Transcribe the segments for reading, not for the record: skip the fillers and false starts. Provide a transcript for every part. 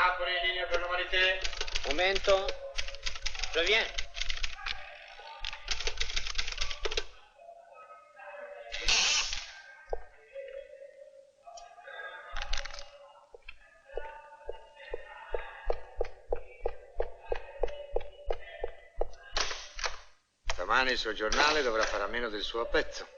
Napoli, linea per l'umanité. Momento. Je viens. Domani il suo giornale dovrà fare a meno del suo pezzo.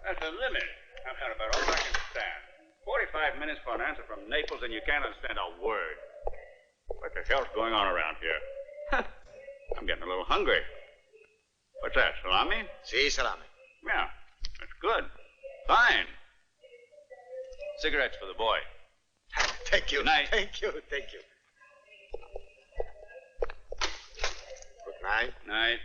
That's the limit. I've had about all I can stand. 45 minutes for an answer from Naples and you can't understand a word. What the hell's going on around here? I'm getting a little hungry. What's that, salami? Sì, salame. Yeah, that's good. Fine. Cigarettes for the boy. Thank you. Good night. Thank you, thank you. Good night. Night.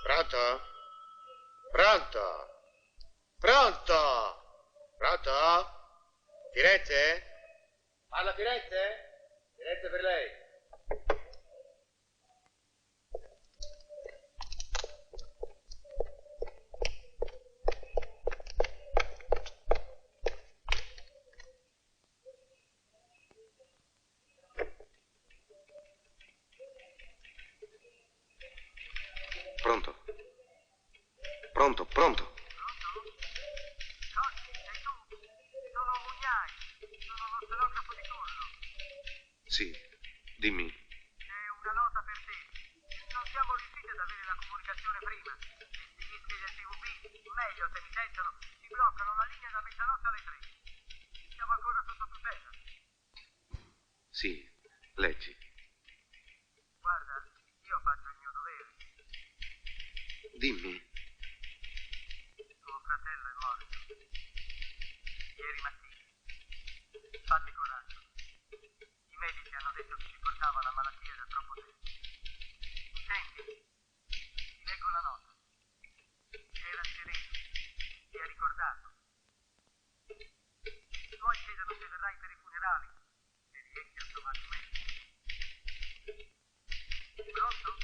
Pronto? Pronto? Pronto? Pronto? Firenze? Parla Firenze? Firenze per lei. Pronto? Pronto, pronto. Tony, sei tu? Sono Mugnai. Sono lo stenografo di turno. Sì, dimmi. C'è una nota per te. Non siamo riusciti ad avere la comunicazione prima. Questi dischi del TVP, meglio se mi sentono, si bloccano la linea da mezzanotte alle 3. Siamo ancora sotto tutela. Sì, leggi. Guarda, io faccio il mio dovere. Dimmi. Tuo fratello è morto. Ieri mattina. Fatti coraggio. I medici hanno detto che ci portava la malattia da troppo tempo. Senti, ti leggo la nota. Era sereno. Ti ha ricordato. I tuoi chiedono se verrai per i funerali. Se riesci a trovare un medico. Pronto?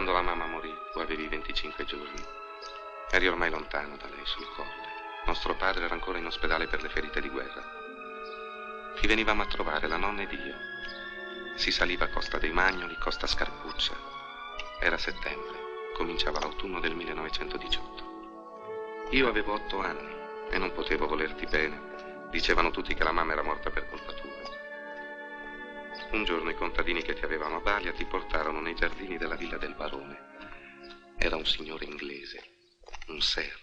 Quando la mamma morì, tu avevi 25 giorni. Eri ormai lontano da lei sul colle. Nostro padre era ancora in ospedale per le ferite di guerra. Ti venivamo a trovare, la nonna ed io. Si saliva a Costa dei Magnoli, Costa Scarpuccia. Era settembre, cominciava l'autunno del 1918. Io avevo 8 anni e non potevo volerti bene. Dicevano tutti che la mamma era morta per colpa tua. Un giorno i contadini che ti avevano a Balia ti portarono nei giardini della villa del barone. Era un signore inglese, un sir.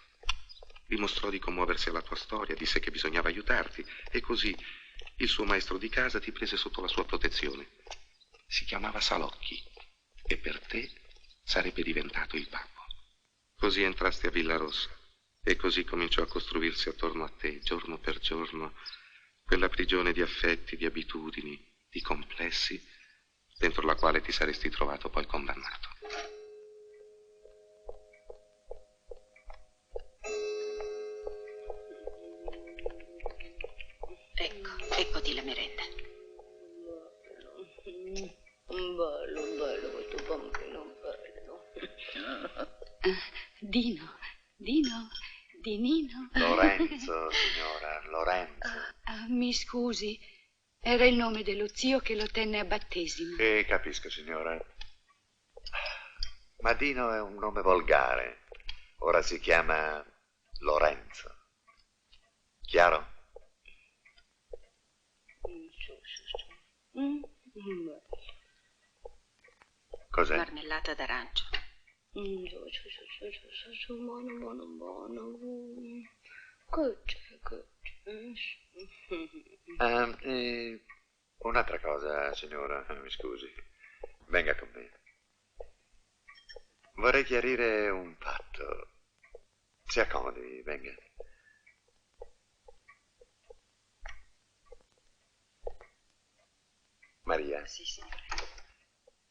Dimostrò di commuoversi alla tua storia, disse che bisognava aiutarti e così il suo maestro di casa ti prese sotto la sua protezione. Si chiamava Salocchi e per te sarebbe diventato il babbo. Così entrasti a Villarossa e così cominciò a costruirsi attorno a te, giorno per giorno, quella prigione di affetti, di abitudini, di complessi, dentro la quale ti saresti trovato poi condannato. Eccoti la merenda. Bello, questo bambino bello. Dinino. Lorenzo, signora, Lorenzo. Mi scusi, era il nome dello zio che lo tenne a battesimo. Capisco, signora. Ma Dino è un nome volgare. Ora si chiama Lorenzo. Chiaro? Cos'è? Marmellata d'arancio. Buono. Un'altra cosa, signora, mi scusi. Venga con me. Vorrei chiarire un fatto. Si accomodi, venga. Maria. Sì, signore.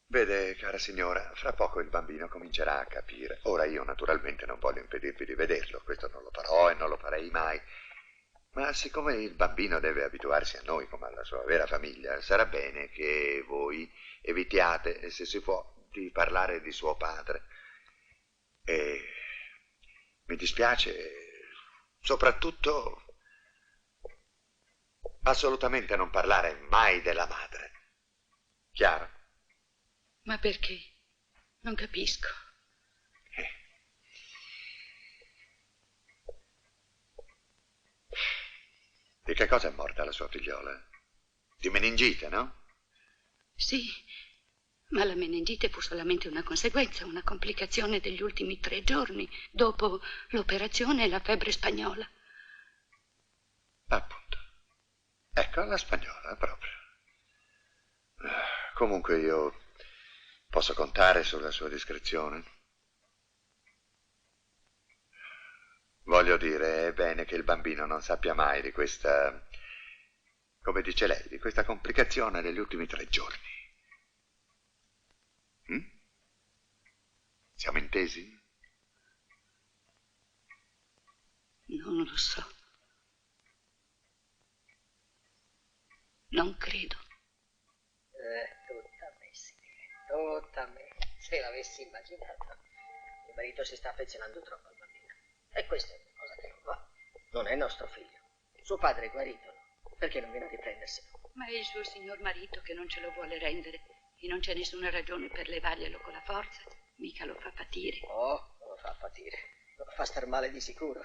Vede, cara signora, fra poco il bambino comincerà a capire. Ora io naturalmente non voglio impedirvi di vederlo, questo non lo farò e non lo farei mai. Ma siccome il bambino deve abituarsi a noi come alla sua vera famiglia, sarà bene che voi evitiate, se si può, di parlare di suo padre. E mi dispiace, soprattutto, assolutamente non parlare mai della madre. Chiaro? Ma perché? Non capisco. Di che cosa è morta la sua figliola? Di meningite, no? Sì, ma la meningite fu solamente una conseguenza, una complicazione degli ultimi 3 giorni, dopo l'operazione e la febbre spagnola. Appunto. Ecco, la spagnola, proprio. Comunque io posso contare sulla sua discrezione? Voglio dire, è bene che il bambino non sappia mai di questa, come dice lei, di questa complicazione degli ultimi 3 giorni. Siamo intesi? Non lo so. Non credo. Tutta me, signore, tutta me. Se l'avessi immaginato. Mio marito si sta affezionando troppo al bambino. E questa è una cosa che non va. Non è nostro figlio. Suo padre è guarito, no? Perché non viene a riprenderselo? Ma è il suo signor marito che non ce lo vuole rendere e non c'è nessuna ragione per levarglielo con la forza. Mica lo fa patire. Oh, non lo fa patire. Lo fa star male di sicuro.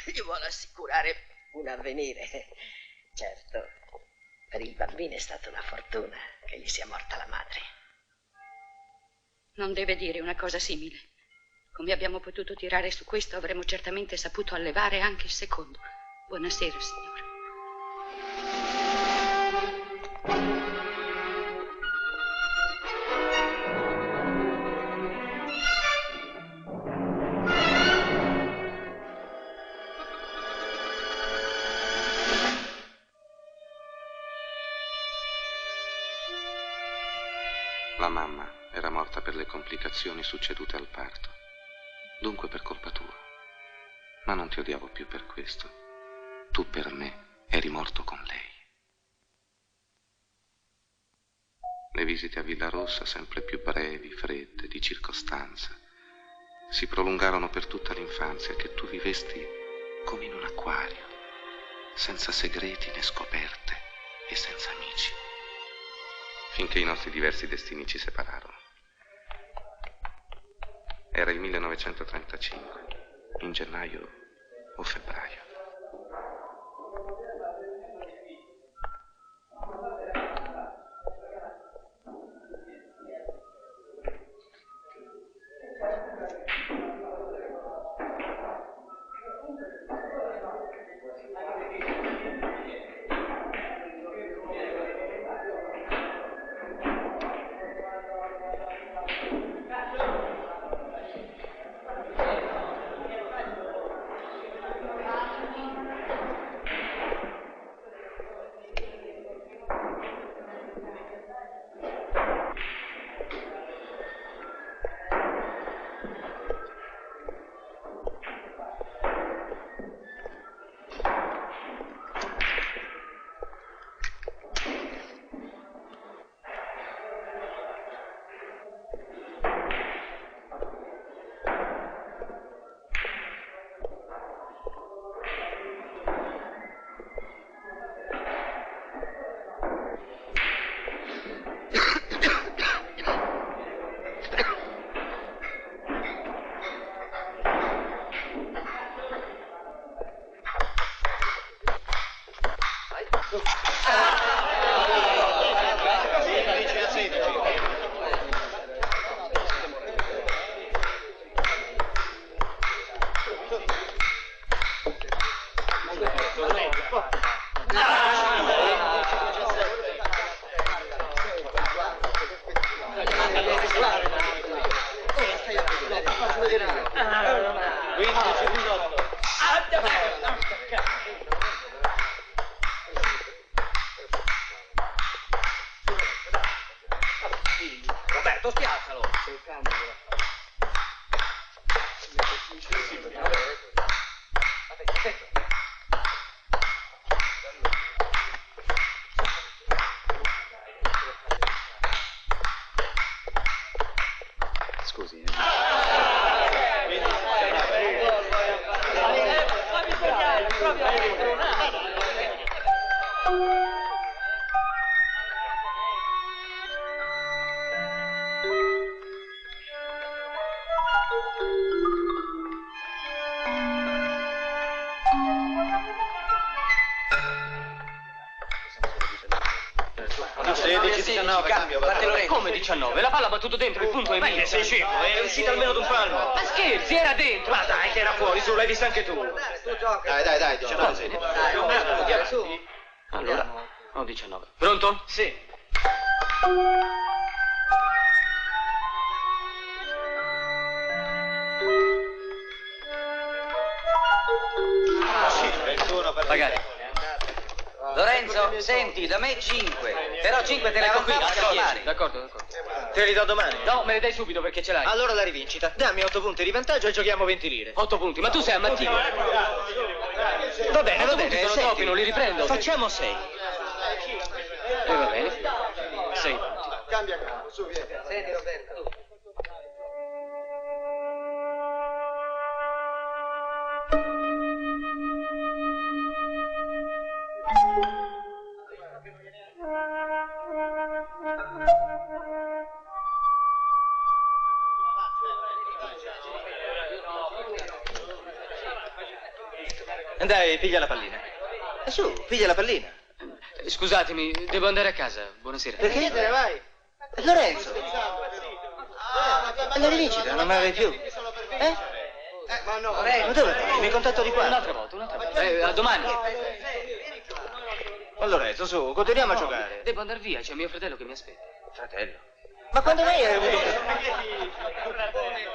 Gli vuole assicurare un avvenire. Certo, per il bambino è stata una fortuna che gli sia morta la madre. Non deve dire una cosa simile. Come abbiamo potuto tirare su questo, avremmo certamente saputo allevare anche il secondo. Buonasera, signore. La mamma era morta per le complicazioni succedute al parto. Dunque per colpa tua. Ma non ti odiavo più per questo. Tu per me eri morto con lei. Le visite a Villarossa, sempre più brevi, fredde, di circostanza, si prolungarono per tutta l'infanzia, che tu vivesti come in un acquario, senza segreti né scoperte e senza amici, finché i nostri diversi destini ci separarono. Era il 1935, in gennaio o febbraio. Roberto, spiazzalo! Scusi, Come 19? La palla ha battuto dentro, il punto è mio. Ma che sei scemo? È uscita almeno d'un palmo. Ma scherzi, era dentro. Ma dai, che era fuori, su, l'hai vista anche tu. Dai, 19 sì. Andiamo su. Allora, ho 19. Pronto? Sì. Pagare. Lorenzo, senti, da me 5. Però 5 te le Ecco qui, avanzate anche domani. D'accordo. Te li do domani? No, me le dai subito perché ce l'hai. Allora la rivincita. Dammi 8 punti di vantaggio e giochiamo 20 lire. 8 punti, ma tu sei a Mattino. Va bene, Sono troppi, non li riprendo. Facciamo 6. Va bene. 6. Cambia campo, su, via. Senti, Roberto. Dai, piglia la pallina. Su, piglia la pallina. Scusatemi, devo andare a casa. Buonasera. Perché te ne vai? Lorenzo. La rivincita non me la dai più? Ma no. Ma dove vai? Mi contatto di qua. Un'altra volta. A domani. Ma Lorenzo, su, continuiamo a giocare. Devo andare via, c'è mio fratello che mi aspetta. Fratello? Ma quando mai hai avuto...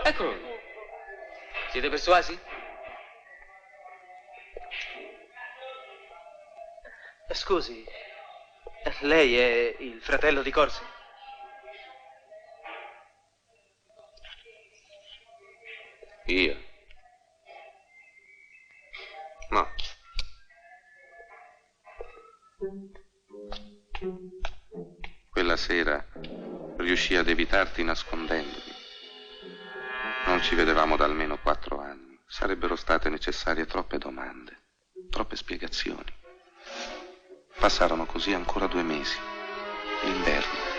Eccolo. Siete persuasi? Scusi, lei è il fratello di Corsi? Io? No. Quella sera Riuscii ad evitarti nascondendomi. Non ci vedevamo da almeno 4 anni. Sarebbero state necessarie troppe domande, troppe spiegazioni. Passarono così ancora 2 mesi. L'inverno.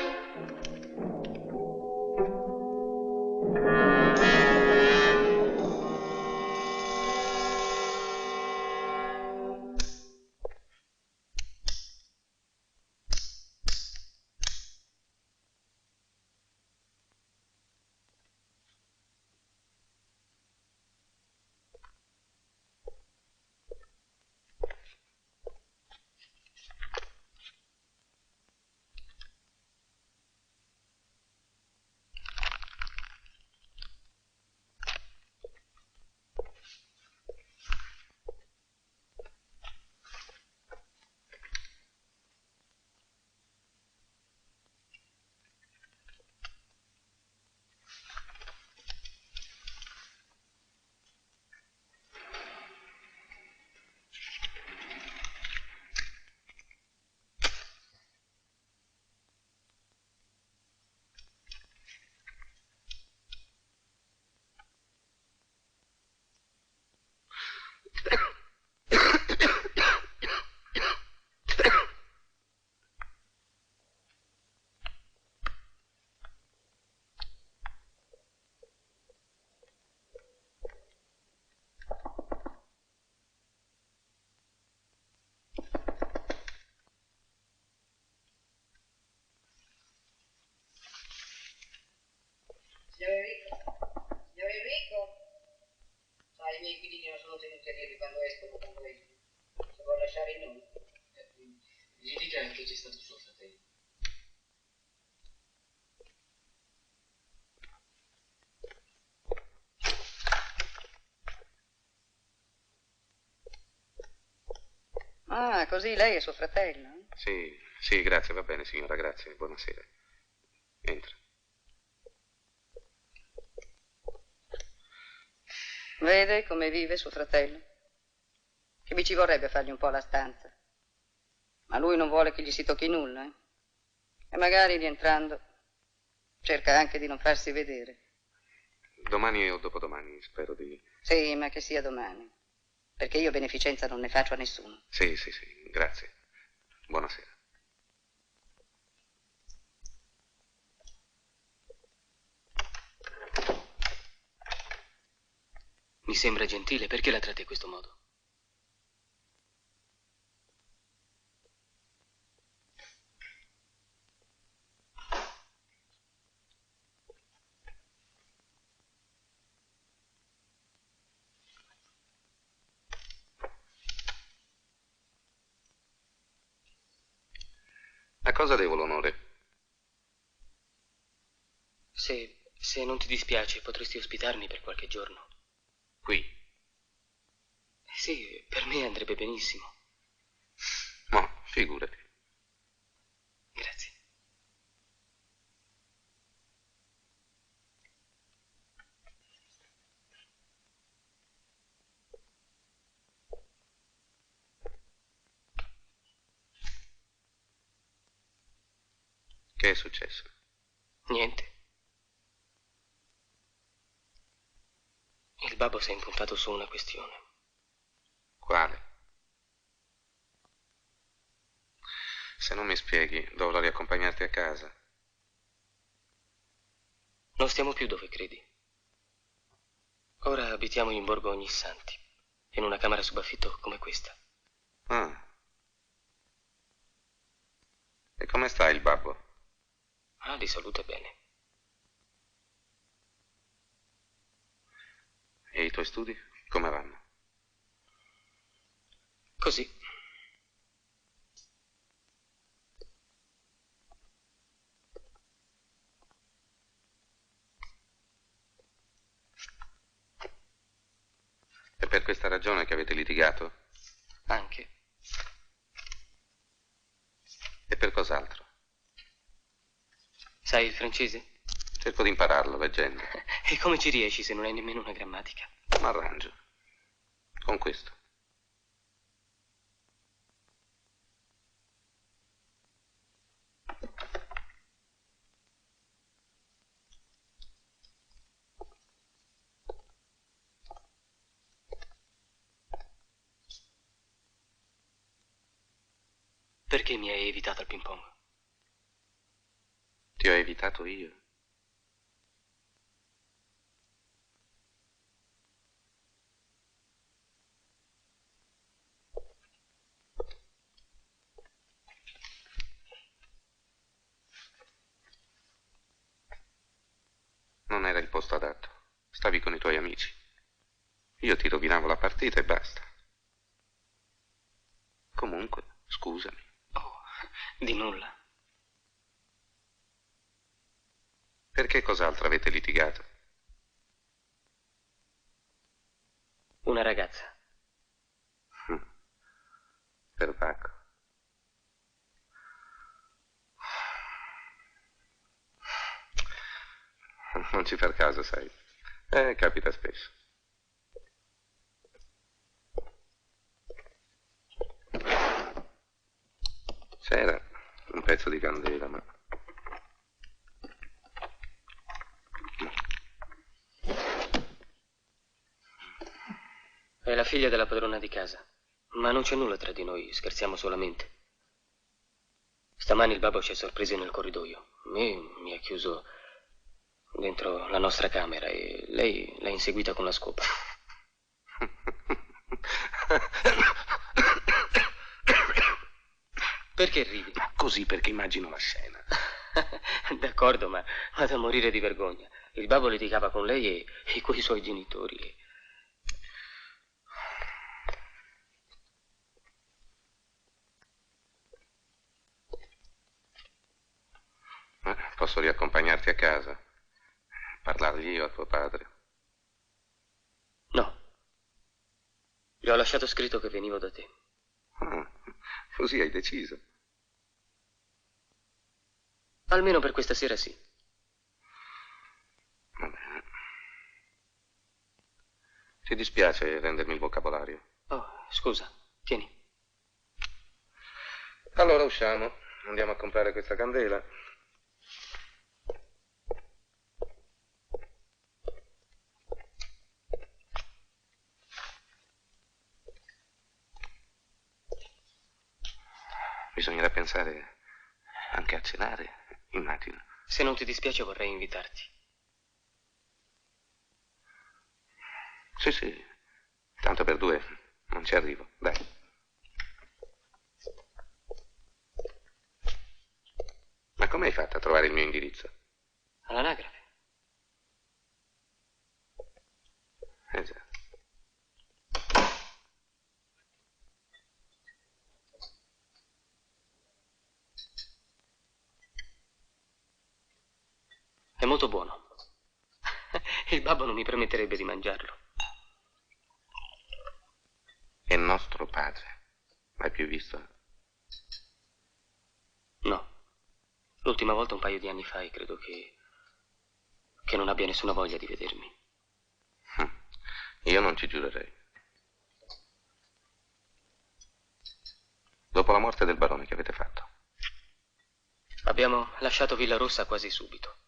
Signor Enrico, sai, i miei inquilini non sono tenuti a dirmi quando escono, quando entrano. Se vuoi lasciare il nome. Gli dica che c'è stato suo fratello. Ah, così lei è suo fratello? Sì, sì, grazie, va bene, signora, grazie. Buonasera. Entra. Vede come vive suo fratello? Che mi ci vorrebbe fargli un po' la stanza. Ma lui non vuole che gli si tocchi nulla, eh? E magari rientrando cerca anche di non farsi vedere. Domani o dopodomani, spero di... Sì, ma che sia domani. Perché io beneficenza non ne faccio a nessuno. Sì, sì, sì, grazie. Buonasera. Mi sembra gentile, perché la tratti in questo modo? A cosa devo l'onore? Se non ti dispiace, potresti ospitarmi per qualche giorno. Qui? Sì, per me andrebbe benissimo. No, figurati. Grazie. Che è successo? Niente. Il babbo si è impuntato su una questione. Quale? Se non mi spieghi, dovrò riaccompagnarti a casa. Non stiamo più dove credi. Ora abitiamo in Borgo Ognissanti, in una camera subaffitto come questa. Ah. E come sta il babbo? Ah, di salute bene. E i tuoi studi? Come vanno? Così. È per questa ragione che avete litigato? Anche. E per cos'altro? Sai il francese? Cerco di impararlo leggendo. E come ci riesci se non hai nemmeno una grammatica? M'arrangio. Con questo. Perché mi hai evitato al ping pong? Ti ho evitato io. Non era il posto adatto. Stavi con i tuoi amici. Io ti rovinavo la partita e basta. Comunque, scusami. Oh, di nulla. Perché cos'altro avete litigato? Una ragazza. Perbacco. Non ci far caso, sai. Capita spesso. C'era un pezzo di candela, ma... È la figlia della padrona di casa. Ma non c'è nulla tra di noi, scherziamo solamente. Stamani il babbo ci ha sorpresi nel corridoio. Mi ha chiuso dentro la nostra camera e lei l'ha inseguita con la scopa. Perché ridi? Ma così, perché immagino la scena. D'accordo, ma da morire di vergogna. Il babbo litigava con lei e coi suoi genitori. Posso riaccompagnarti a casa? Parlargli io a tuo padre? No. Gli ho lasciato scritto che venivo da te. Così hai deciso? Almeno per questa sera sì. Va bene. Ti dispiace rendermi il vocabolario? Oh, scusa, tieni. Allora usciamo. Andiamo a comprare questa candela. Bisognerà pensare anche a cenare, immagino. Se non ti dispiace vorrei invitarti. Sì, tanto per due non ci arrivo, dai. Ma come hai fatto a trovare il mio indirizzo? All'anagrafe. Già. È molto buono. Il babbo non mi permetterebbe di mangiarlo. È nostro padre. L'hai più visto? No. L'ultima volta un paio di anni fa e credo che non abbia nessuna voglia di vedermi. Io non ci giurerei. Dopo la morte del barone, che avete fatto? Abbiamo lasciato Villa Rossa quasi subito.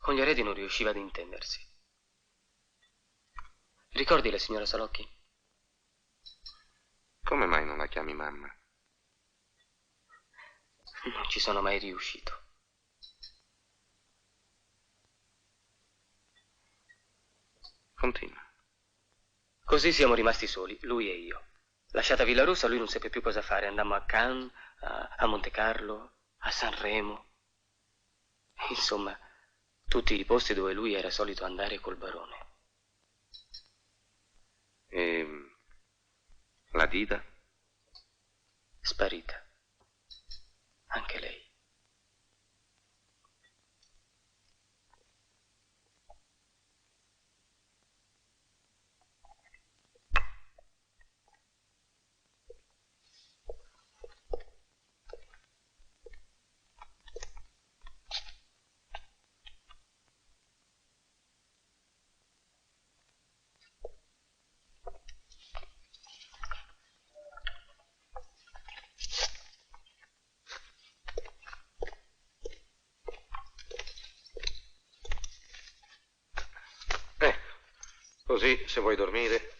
Con gli eredi non riusciva ad intendersi. Ricordi la signora Salocchi? Come mai non la chiami mamma? Non ci sono mai riuscito. Continua. Così siamo rimasti soli, lui e io. Lasciata Villa Rossa, lui non seppe più cosa fare. Andammo a Cannes, a Monte Carlo, a Sanremo. Insomma, tutti i posti dove lui era solito andare col barone. E la Dida? Sparita. Anche lei. Così, se vuoi dormire.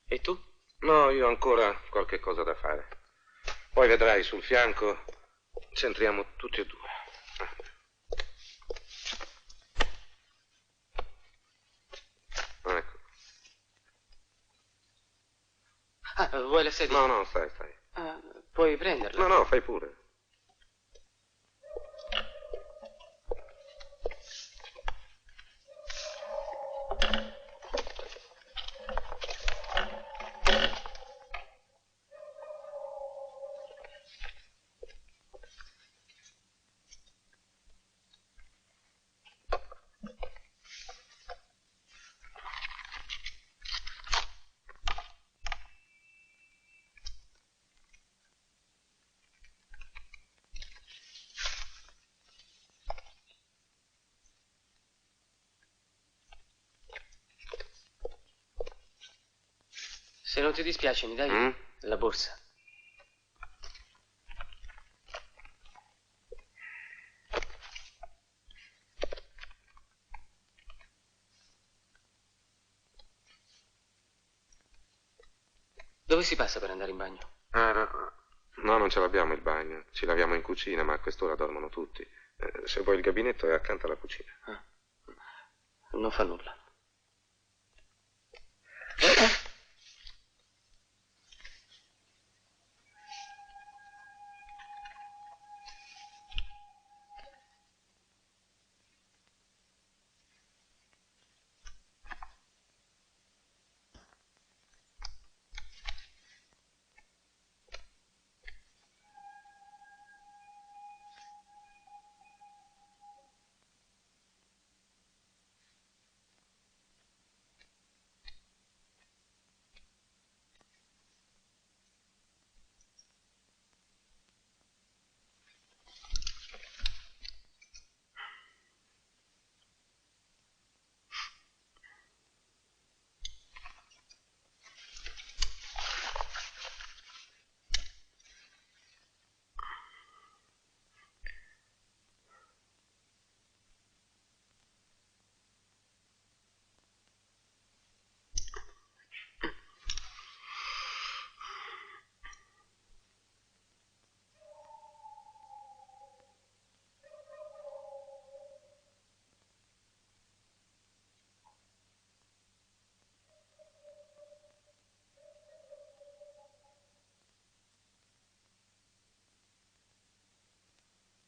E tu? No, io ho ancora qualche cosa da fare. Poi vedrai sul fianco, centriamo tutti e due. Ecco. Ah, vuoi la sedia? No, no, stai. Ah, puoi prenderla? No, fai pure. Se non ti dispiace, mi dai la borsa? Dove si passa per andare in bagno? No, non ce l'abbiamo il bagno. Ci laviamo in cucina, ma a quest'ora dormono tutti. Se vuoi il gabinetto è accanto alla cucina. Non fa nulla.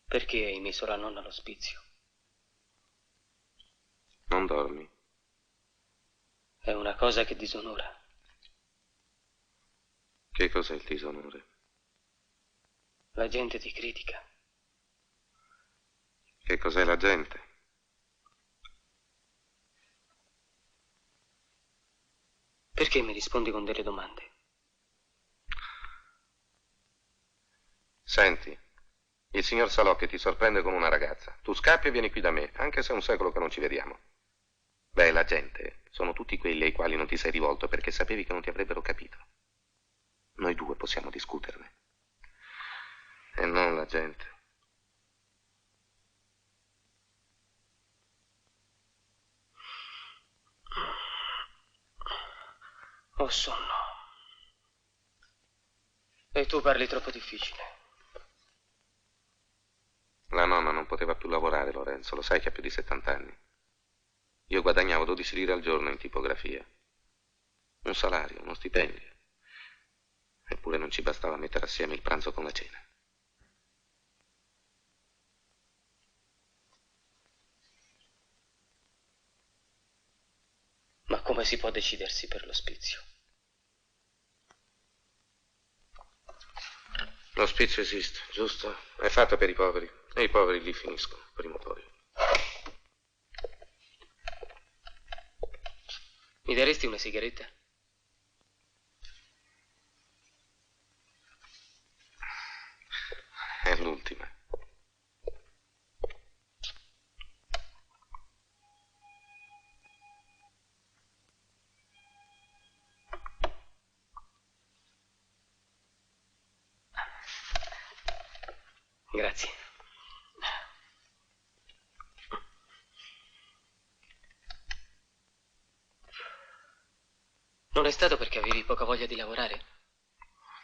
Perché hai messo la nonna all'ospizio? Non dormi? È una cosa che disonora. Che cos'è il disonore? La gente ti critica. Che cos'è la gente? Perché mi rispondi con delle domande? Senti, il signor Salocchi ti sorprende con una ragazza. Tu scappi e vieni qui da me, anche se è un secolo che non ci vediamo. Beh, la gente sono tutti quelli ai quali non ti sei rivolto perché sapevi che non ti avrebbero capito. Noi due possiamo discuterne. E non la gente. Ho sonno. E tu parli troppo difficile. La nonna non poteva più lavorare, Lorenzo, lo sai che ha più di 70 anni. Io guadagnavo 12 lire al giorno in tipografia. Un salario, uno stipendio. Eppure non ci bastava mettere assieme il pranzo con la cena. Ma come si può decidersi per l'ospizio? L'ospizio esiste, giusto? È fatto per i poveri. E i poveri lì finiscono, prima o poi. Mi daresti una sigaretta? È l'ultima. Grazie. Non è stato perché avevi poca voglia di lavorare?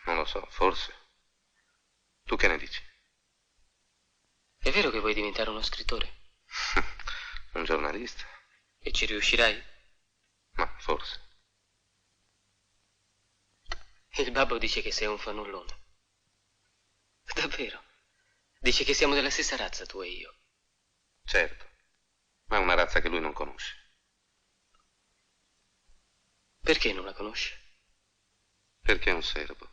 Non lo so, forse. Tu che ne dici? È vero che vuoi diventare uno scrittore? Un giornalista? E ci riuscirai? Ma forse. Il babbo dice che sei un fannullone. Davvero? Dice che siamo della stessa razza, tu e io. Certo, ma è una razza che lui non conosce. Perché non la conosce? Perché è un servo.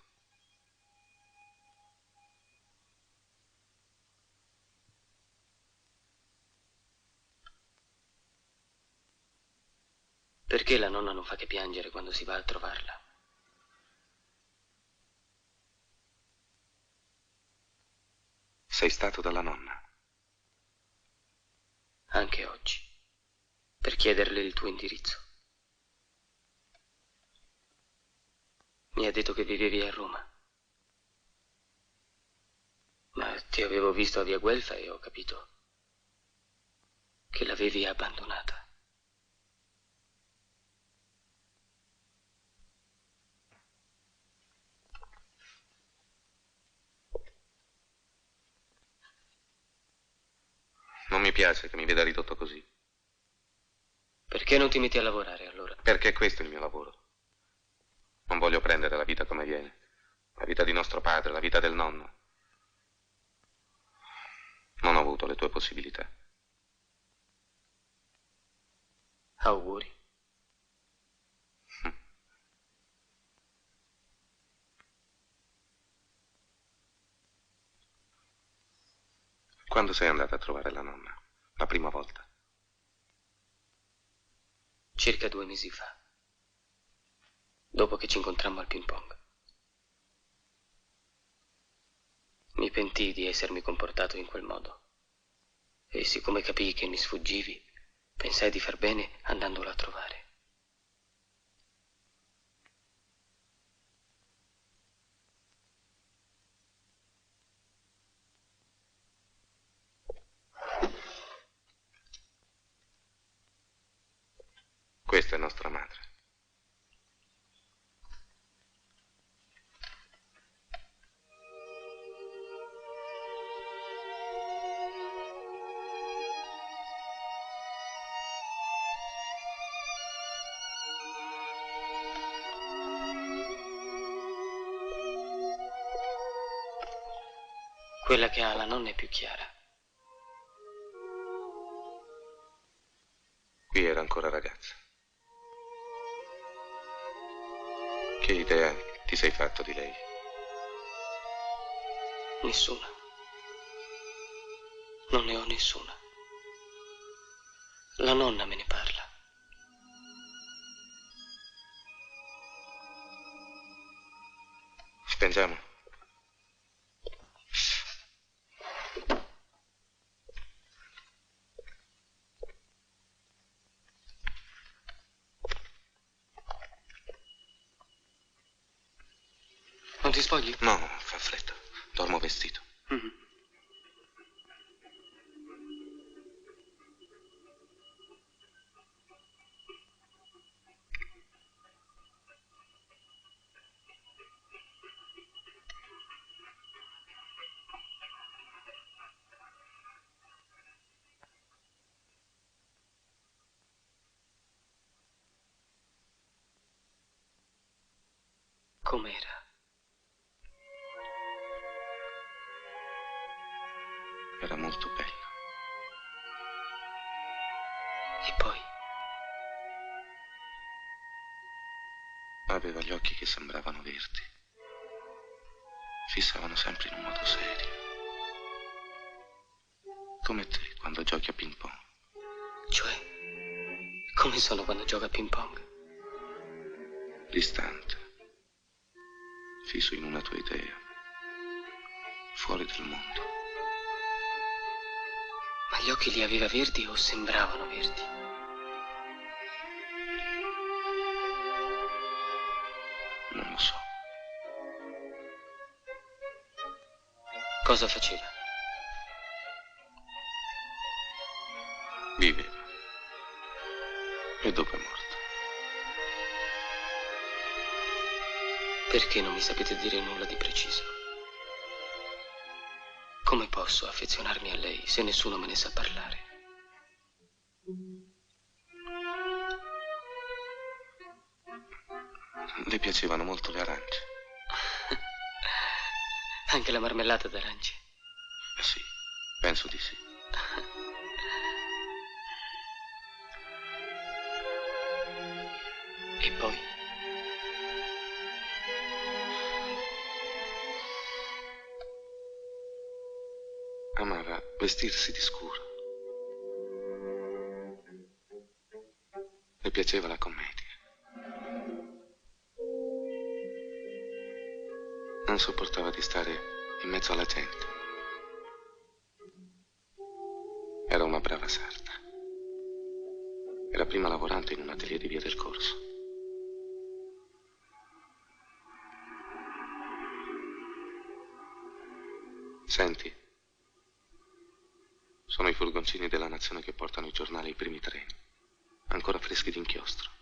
Perché la nonna non fa che piangere quando si va a trovarla? Sei stato dalla nonna? Anche oggi, per chiederle il tuo indirizzo. Mi ha detto che vivevi a Roma. Ma ti avevo visto a Via Guelfa e ho capito che l'avevi abbandonata. Non mi piace che mi veda ridotto così. Perché non ti metti a lavorare allora? Perché questo è il mio lavoro. Non voglio prendere la vita come viene. La vita di nostro padre, la vita del nonno. Non ho avuto le tue possibilità. Auguri. Quando sei andata a trovare la nonna? La prima volta? Circa 2 mesi fa. Dopo che ci incontrammo al ping pong. Mi pentii di essermi comportato in quel modo. E siccome capii che mi sfuggivi, pensai di far bene andandola a trovare. Questa è nostra madre. Quella che ha la nonna è più chiara. Qui era ancora ragazza. Che idea ti sei fatto di lei? Nessuna. Non ne ho nessuna. La nonna me ne parla. Spengiamo. Non ti spogli? No, fa freddo. Dormo vestito. Com'era? Era molto bella. E poi? Aveva gli occhi che sembravano verdi. Fissavano sempre in un modo serio. Come te quando giochi a ping pong. Cioè, come sono quando gioco a ping pong? Distante. Fisso in una tua idea. Fuori dal mondo. Ma gli occhi li aveva verdi o sembravano verdi? Non lo so. Cosa faceva? Viveva. E dopo è morta. Perché non mi sapete dire nulla di preciso? Come posso affezionarmi a lei se nessuno me ne sa parlare? Le piacevano molto le arance? Anche la marmellata d'arance? Sì, penso di sì. E poi? Amava vestirsi di scuro. Le piaceva la commedia. Non sopportava di stare in mezzo alla gente. Era una brava sarta. Era prima lavorante in un atelier di Via del Corso. Senti, sono i furgoncini della Nazione che portano i giornali ai primi treni, ancora freschi d'inchiostro.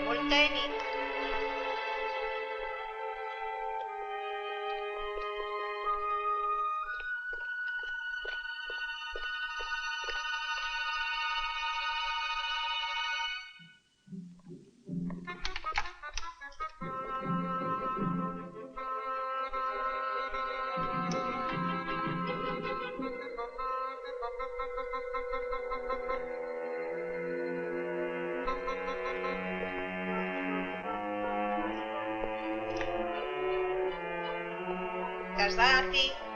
Molteni. Casati?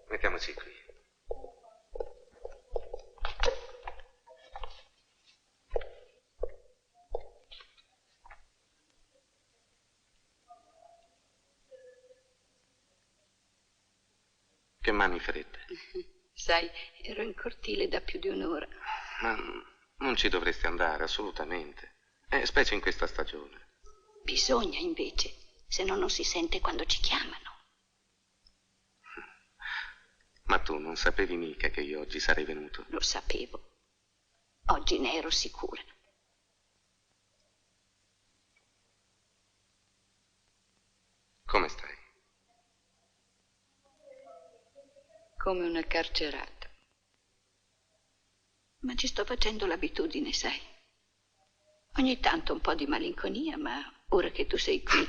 Mettiamoci qui. Che mani fredde. Sai, ero in cortile da più di un'ora. Ma non ci dovresti andare, assolutamente. Specie in questa stagione. Bisogna, invece, se no non si sente quando ci chiamano. Ma tu non sapevi mica che io oggi sarei venuto? Lo sapevo. Oggi ne ero sicura. Come stai? Come una carcerata. Ma ci sto facendo l'abitudine, sai. Ogni tanto un po' di malinconia, ma ora che tu sei qui...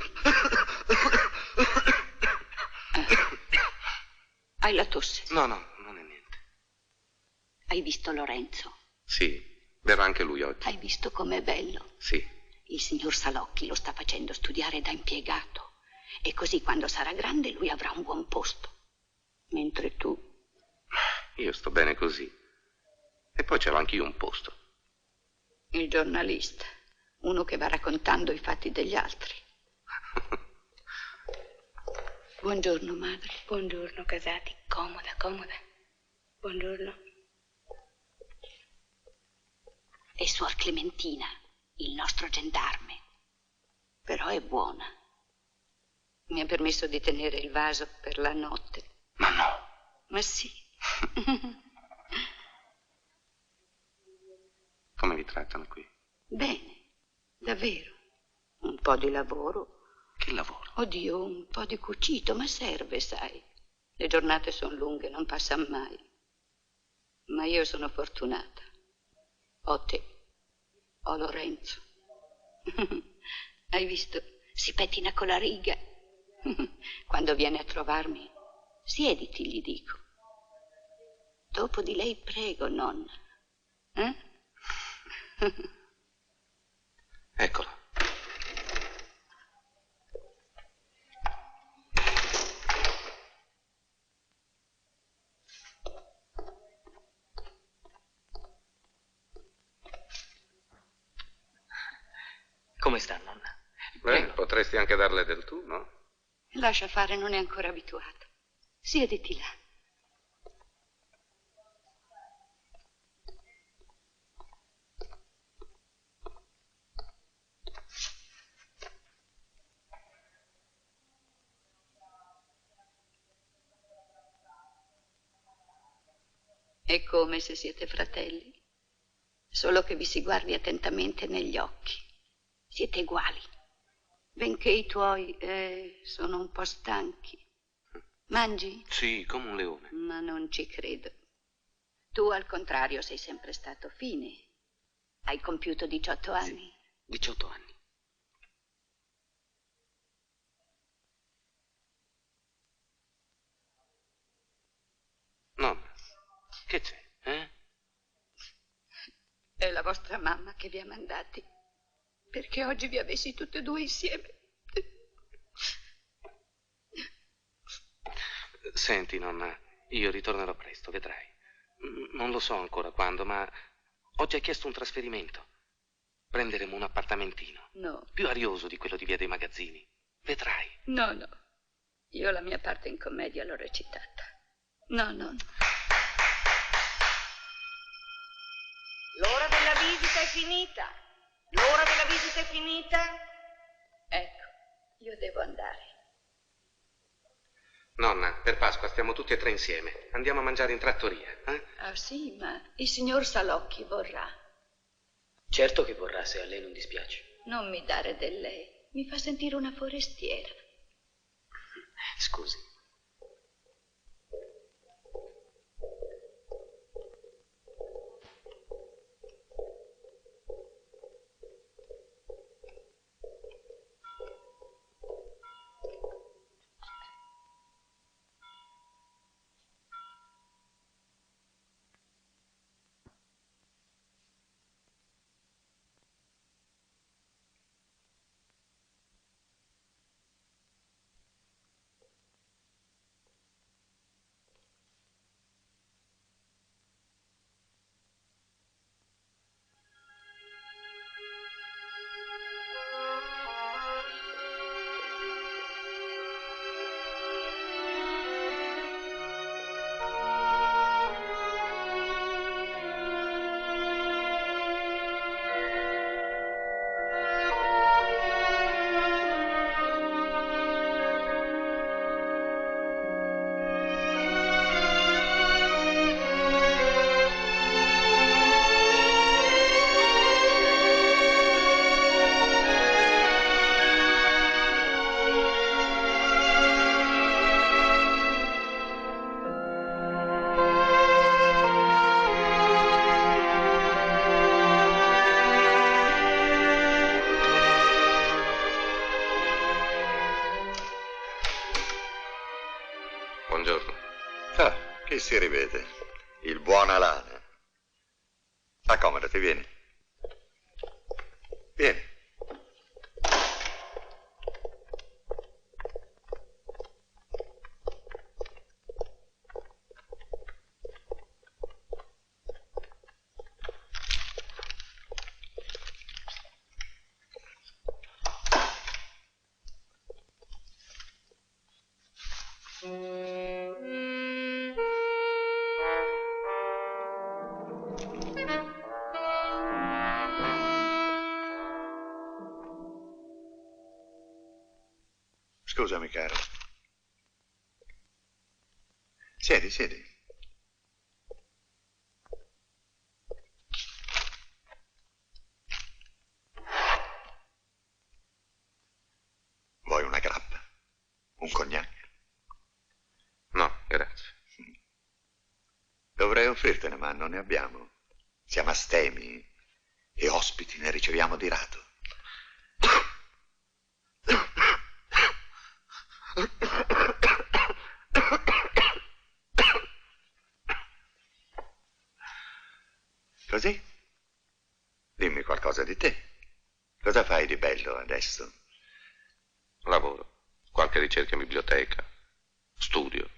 Hai la tosse? No, non è niente. Hai visto Lorenzo? Sì, verrà anche lui oggi. Hai visto com'è bello? Sì. Il signor Salocchi lo sta facendo studiare da impiegato E così quando sarà grande lui avrà un buon posto. Mentre tu... Io sto bene così. E poi c'ero anch'io un posto. Il giornalista, uno che va raccontando i fatti degli altri. Buongiorno, madre. Buongiorno, Casati. Comoda, comoda. Buongiorno. E suor Clementina, il nostro gendarme. Però è buona. Mi ha permesso di tenere il vaso per la notte. Ma no. Ma sì. Come vi trattano qui? Bene, davvero. Un po' di lavoro. Che lavoro? Oddio, un po' di cucito, ma serve, sai. Le giornate sono lunghe, non passa mai. Ma io sono fortunata. Ho te, ho Lorenzo. Hai visto? Si pettina con la riga. Quando viene a trovarmi, siediti, gli dico. Dopo di lei prego, nonna. Eccola. Come sta, nonna? Beh, potresti anche darle del tu, no? Lascia fare, non è ancora abituato. Siediti là. È come se siete fratelli, solo che vi si guardi attentamente negli occhi. Siete uguali, benché i tuoi sono un po' stanchi. Mangi? Sì, come un leone. Ma non ci credo. Tu, al contrario, sei sempre stato fine. Hai compiuto 18 anni. Sì, 18 anni. Nonna, che c'è, È la vostra mamma che vi ha mandati, perché oggi vi avessi tutte e due insieme. Senti, nonna, io ritornerò presto, vedrai. Non lo so ancora quando, ma oggi ha chiesto un trasferimento. Prenderemo un appartamentino. No. Più arioso di quello di Via dei Magazzini. Vedrai. No, no. Io la mia parte in commedia l'ho recitata. No, no. L'ora della visita è finita. L'ora della visita è finita. Ecco, io devo andare. Nonna, per Pasqua stiamo tutti e tre insieme. Andiamo a mangiare in trattoria, eh? Ah sì, ma il signor Salocchi vorrà. Certo che vorrà, se a lei non dispiace. Non mi dare del lei. Mi fa sentire una forestiera. Scusi. Buongiorno. Ah, chi si rivede? Il buon Alana. Accomodati, vieni. Vieni. Scusami, caro. Siedi, siedi. Vuoi una grappa? Un cognac? No, grazie. Dovrei offrirtene, ma non ne abbiamo. Siamo astemi e ospiti ne riceviamo di rado. Così? Dimmi qualcosa di te. Cosa fai di bello adesso? Lavoro, qualche ricerca in biblioteca, studio.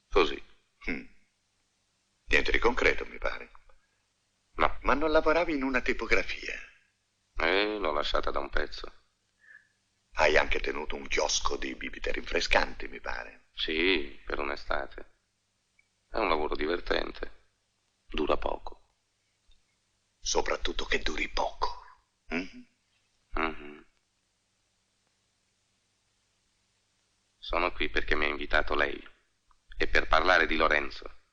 Così. Niente di concreto, mi pare. No. Ma non lavoravi in una tipografia? L'ho lasciata da un pezzo. Hai anche tenuto un chiosco di bibite rinfrescanti, mi pare. Sì, per un'estate. È un lavoro divertente. Dura poco. Soprattutto che duri poco. Sono qui perché mi ha invitato lei e per parlare di Lorenzo.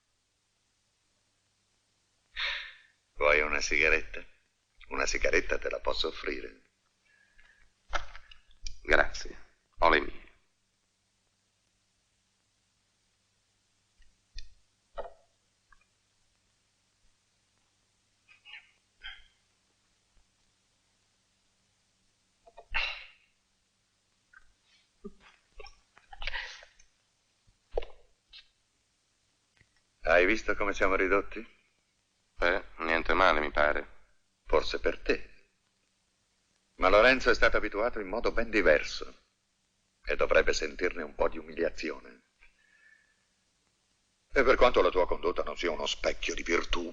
Vuoi una sigaretta? Una sigaretta te la posso offrire. Grazie, ho le mie. Hai visto come siamo ridotti? Niente male, mi pare. Forse per te. Ma Lorenzo è stato abituato in modo ben diverso e dovrebbe sentirne un po' di umiliazione. E per quanto la tua condotta non sia uno specchio di virtù,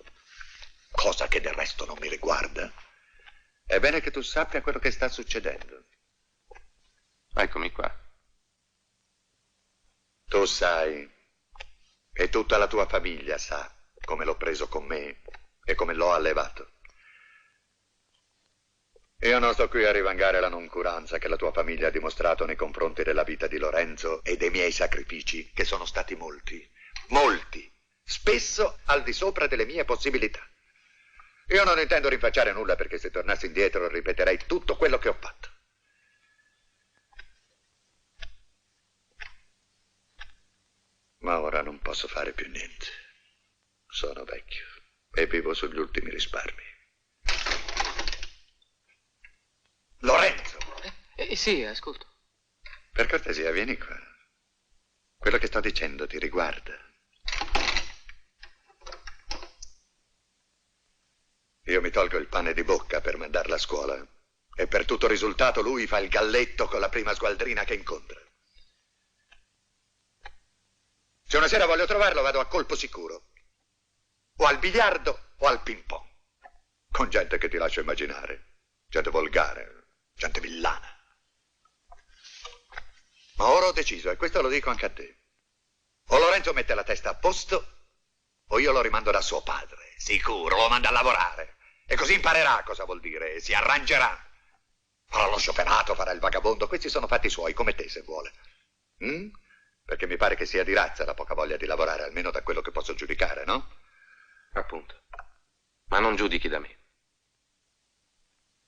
cosa che del resto non mi riguarda, è bene che tu sappia quello che sta succedendo. Eccomi qua. Tu sai, e tutta la tua famiglia sa, come l'ho preso con me e come l'ho allevato. Io non sto qui a rivangare la noncuranza che la tua famiglia ha dimostrato nei confronti della vita di Lorenzo e dei miei sacrifici, che sono stati molti, molti, spesso al di sopra delle mie possibilità. Io non intendo rinfacciare nulla, perché se tornassi indietro ripeterei tutto quello che ho fatto. Ma ora non posso fare più niente. Sono vecchio e vivo sugli ultimi risparmi. Lorenzo! Sì, ascolto. Per cortesia, vieni qua. Quello che sto dicendo ti riguarda. Io mi tolgo il pane di bocca per mandarla a scuola e per tutto risultato lui fa il galletto con la prima sgualdrina che incontra. Se una sera voglio trovarlo vado a colpo sicuro. O al biliardo o al ping pong. Con gente che ti lascio immaginare. Gente volgare, gente villana. Ma ora ho deciso, e questo lo dico anche a te. O Lorenzo mette la testa a posto, o io lo rimando da suo padre. Sicuro, lo manda a lavorare. E così imparerà cosa vuol dire, e si arrangerà. Farà lo scioperato, farà il vagabondo. Questi sono fatti suoi, come te se vuole. Perché mi pare che sia di razza la poca voglia di lavorare, almeno da quello che posso giudicare, no? Appunto. Ma non giudichi da me.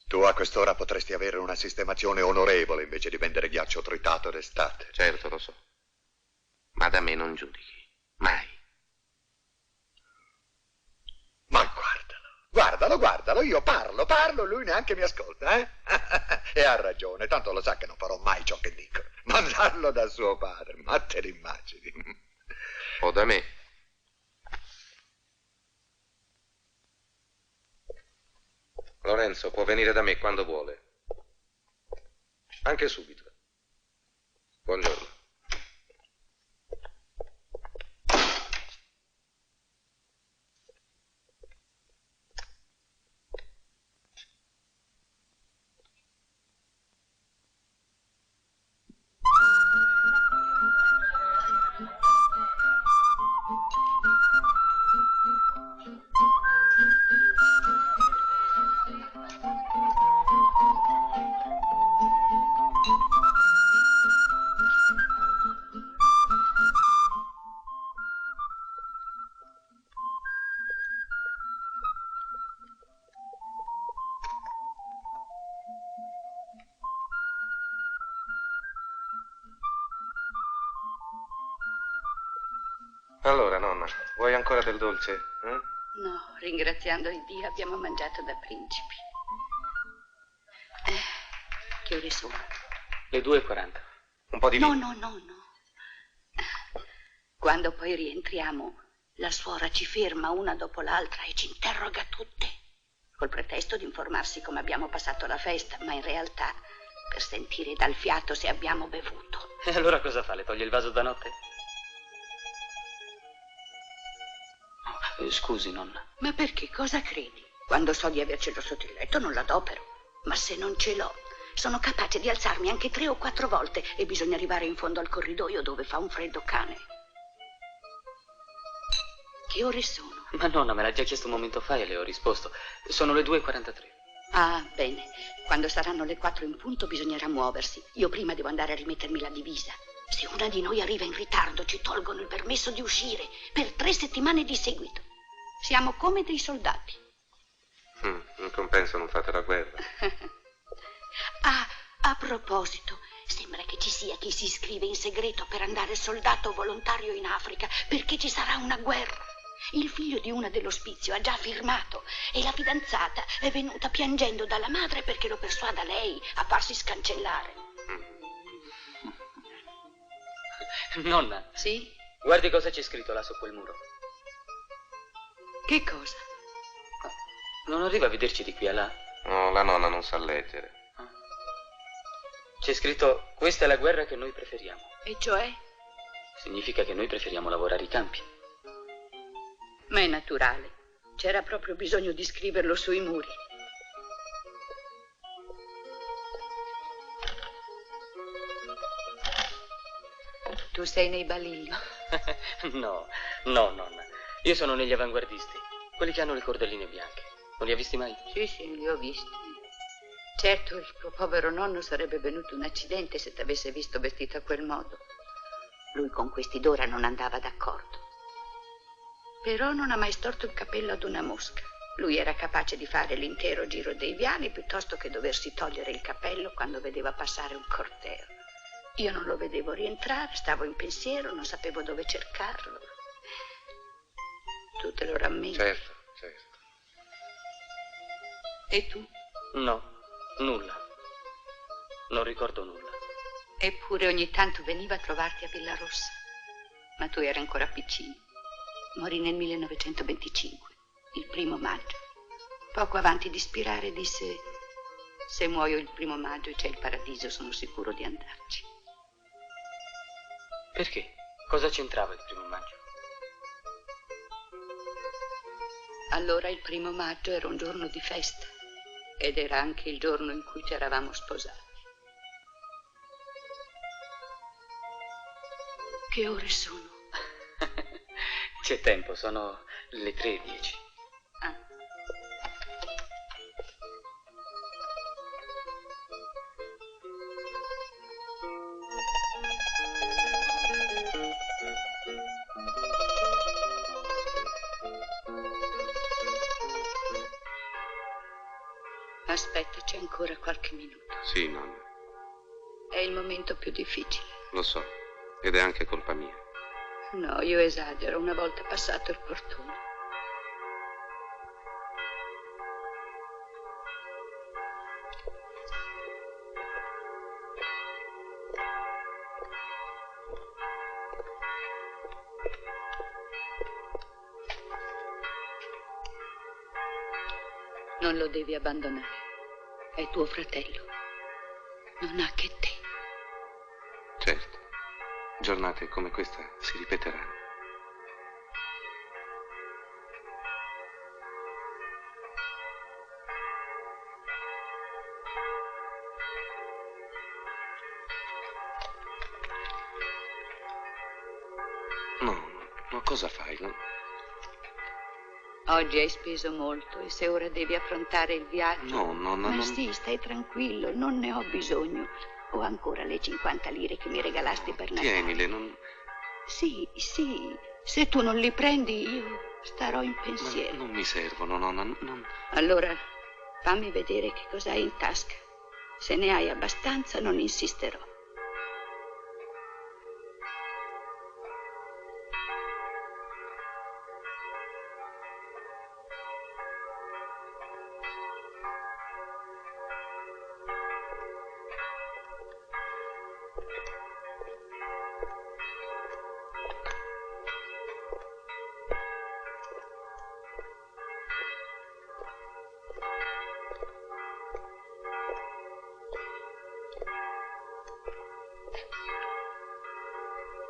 Tu a quest'ora potresti avere una sistemazione onorevole invece di vendere ghiaccio tritato d'estate. Certo, lo so. Ma da me non giudichi. Mai. Ma guardalo, io parlo, lui neanche mi ascolta, eh? E ha ragione, tanto lo sa che non farò mai ciò che dico. Mandarlo da suo padre, ma te l'immagini? O da me. Lorenzo può venire da me quando vuole. Anche subito. Buongiorno. Allora, nonna, vuoi ancora del dolce? Eh? No, ringraziando il Dio abbiamo mangiato da principi. Che ore sono? Le 2:40. Un po' di vino. No. Quando poi rientriamo, la suora ci ferma una dopo l'altra e ci interroga tutte, col pretesto di informarsi come abbiamo passato la festa, ma in realtà per sentire dal fiato se abbiamo bevuto. E allora cosa fa? Le toglie il vaso da notte? Scusi, nonna. Ma perché? Cosa credi? Quando so di avercelo sotto il letto non l'adopero, ma se non ce l'ho, sono capace di alzarmi anche 3 o 4 volte e bisogna arrivare in fondo al corridoio dove fa un freddo cane. Che ore sono? Ma nonna, me l'ha già chiesto un momento fa e le ho risposto. Sono le 2:43. Ah, bene. Quando saranno le 4 in punto bisognerà muoversi. Io prima devo andare a rimettermi la divisa. Se una di noi arriva in ritardo ci tolgono il permesso di uscire per 3 settimane di seguito. Siamo come dei soldati. In compenso non fate la guerra. A proposito, sembra che ci sia chi si iscrive in segreto per andare soldato volontario in Africa perché ci sarà una guerra. Il figlio di una dell'ospizio ha già firmato e la fidanzata è venuta piangendo dalla madre perché lo persuada lei a farsi scancellare. Nonna. Sì? Guardi cosa c'è scritto là su quel muro. Che cosa? Non arriva a vederci di qui a là? No, la nonna non sa leggere. C'è scritto: questa è la guerra che noi preferiamo. E cioè? Significa che noi preferiamo lavorare i campi. Ma è naturale. C'era proprio bisogno di scriverlo sui muri. Tu sei nei balilli? No, nonna. Io sono negli avanguardisti, quelli che hanno le cordelline bianche. Non li ha visti mai? Sì, li ho visti. Certo, il tuo povero nonno sarebbe venuto un accidente se ti avesse visto vestito a quel modo. Lui con questi d'ora non andava d'accordo. Però non ha mai storto il capello ad una mosca. Lui era capace di fare l'intero giro dei viali piuttosto che doversi togliere il cappello quando vedeva passare un corteo. Io non lo vedevo rientrare, stavo in pensiero, non sapevo dove cercarlo. Tu te lo rammenti? Certo. E tu? No, nulla. Non ricordo nulla. Eppure ogni tanto veniva a trovarti a Villarossa. Ma tu eri ancora piccino. Morì nel 1925, il 1° maggio. Poco avanti di spirare disse: se muoio il 1° maggio e c'è il paradiso, sono sicuro di andarci. Perché? Cosa c'entrava il 1° maggio? Allora il 1° maggio era un giorno di festa ed era anche il giorno in cui ci eravamo sposati. Che ore sono? C'è tempo, sono le 3:10. Aspettaci ancora qualche minuto. Sì, nonna. È il momento più difficile. Lo so, ed è anche colpa mia. No, io esagero, una volta passato il portone. Non lo devi abbandonare. È tuo fratello. Non ha che te. Certo. Giornate come questa si ripeteranno. No, cosa fai? No? Oggi hai speso molto e se ora devi affrontare il viaggio... No. Ma sì, stai tranquillo, non ne ho bisogno. Ho ancora le 50 lire che mi regalasti per Natale. Tienile, non... Sì, se tu non li prendi io starò in pensiero. Ma non mi servono, nonna, non... Allora fammi vedere che cosa hai in tasca. Se ne hai abbastanza non insisterò.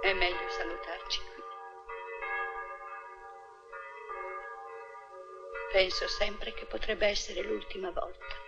È meglio salutarci qui. Penso sempre che potrebbe essere l'ultima volta.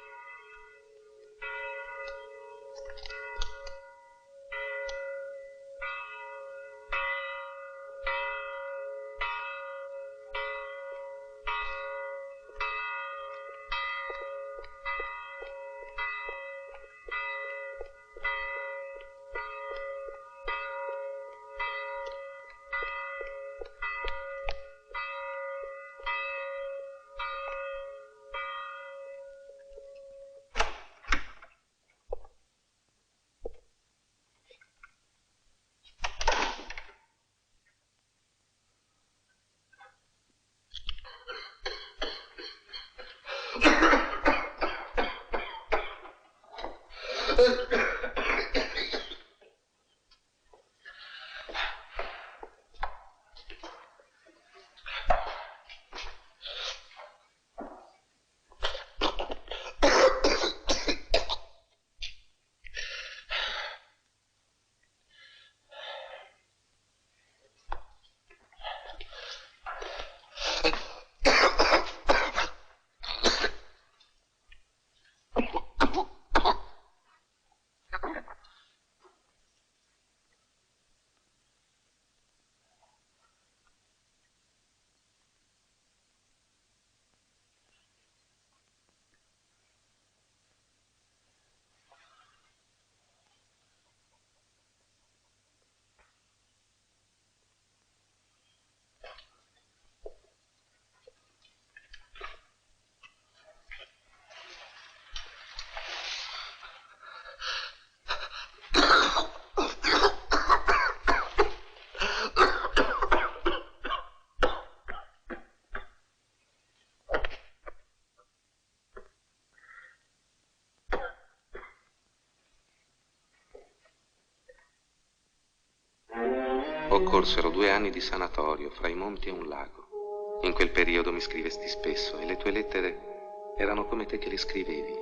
Occorsero 2 anni di sanatorio fra i monti e un lago. In quel periodo mi scrivesti spesso e le tue lettere erano come te che le scrivevi,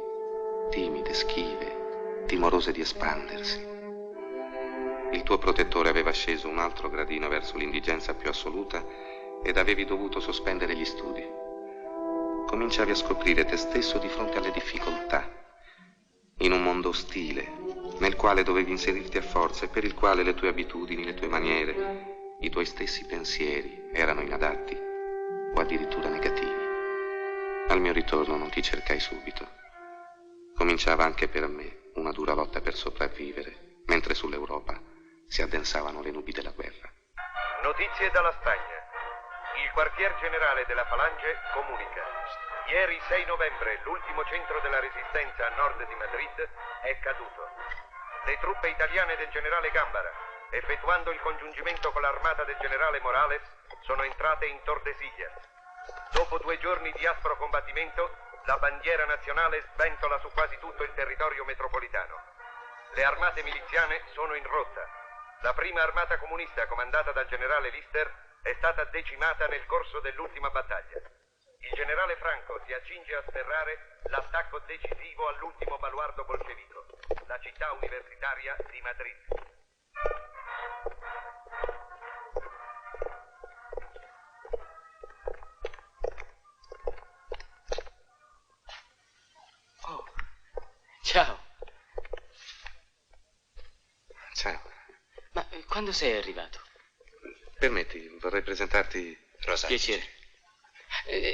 timide, schive, timorose di espandersi. Il tuo protettore aveva sceso un altro gradino verso l'indigenza più assoluta ed avevi dovuto sospendere gli studi. Cominciavi a scoprire te stesso di fronte alle difficoltà, in un mondo ostile, nel quale dovevi inserirti a forza e per il quale le tue abitudini, le tue maniere, i tuoi stessi pensieri erano inadatti o addirittura negativi. Al mio ritorno non ti cercai subito. Cominciava anche per me una dura lotta per sopravvivere, mentre sull'Europa si addensavano le nubi della guerra. Notizie dalla Spagna. Il quartier generale della Falange comunica. Ieri 6 novembre l'ultimo centro della resistenza a nord di Madrid è caduto. Le truppe italiane del generale Gambara, effettuando il congiungimento con l'armata del generale Morales, sono entrate in Tordesillas. Dopo 2 giorni di aspro combattimento, la bandiera nazionale sventola su quasi tutto il territorio metropolitano. Le armate miliziane sono in rotta. La prima armata comunista comandata dal generale Lister è stata decimata nel corso dell'ultima battaglia. Il generale Franco si accinge a sferrare l'attacco decisivo all'ultimo baluardo bolscevico, la città universitaria di Madrid. Oh, ciao. Ciao. Ma quando sei arrivato? Permetti, vorrei presentarti Rosario. Piacere.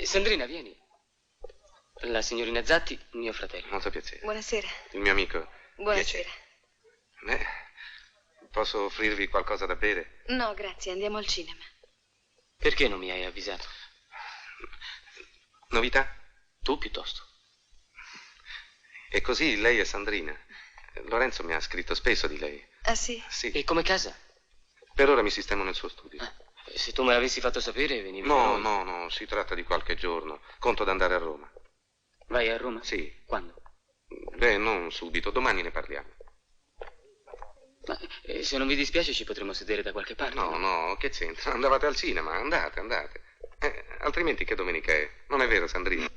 Sandrina, vieni. La signorina Zatti, mio fratello. Molto piacere. Buonasera. Il mio amico. Buonasera. Posso offrirvi qualcosa da bere? No, grazie, andiamo al cinema. Perché non mi hai avvisato? Novità? Tu piuttosto. E così lei è Sandrina. Lorenzo mi ha scritto spesso di lei. Ah, sì? Sì. E come casa? Per ora mi sistemo nel suo studio. Se tu me l'avessi fatto sapere, venivi da noi. No, si tratta di qualche giorno. Conto d'andare a Roma. Vai a Roma? Sì. Quando? Beh, non subito, domani ne parliamo. Ma E se non vi dispiace ci potremo sedere da qualche parte. No, che c'entra? Andavate al cinema, andate. Altrimenti che domenica è? Non è vero, Sandrina?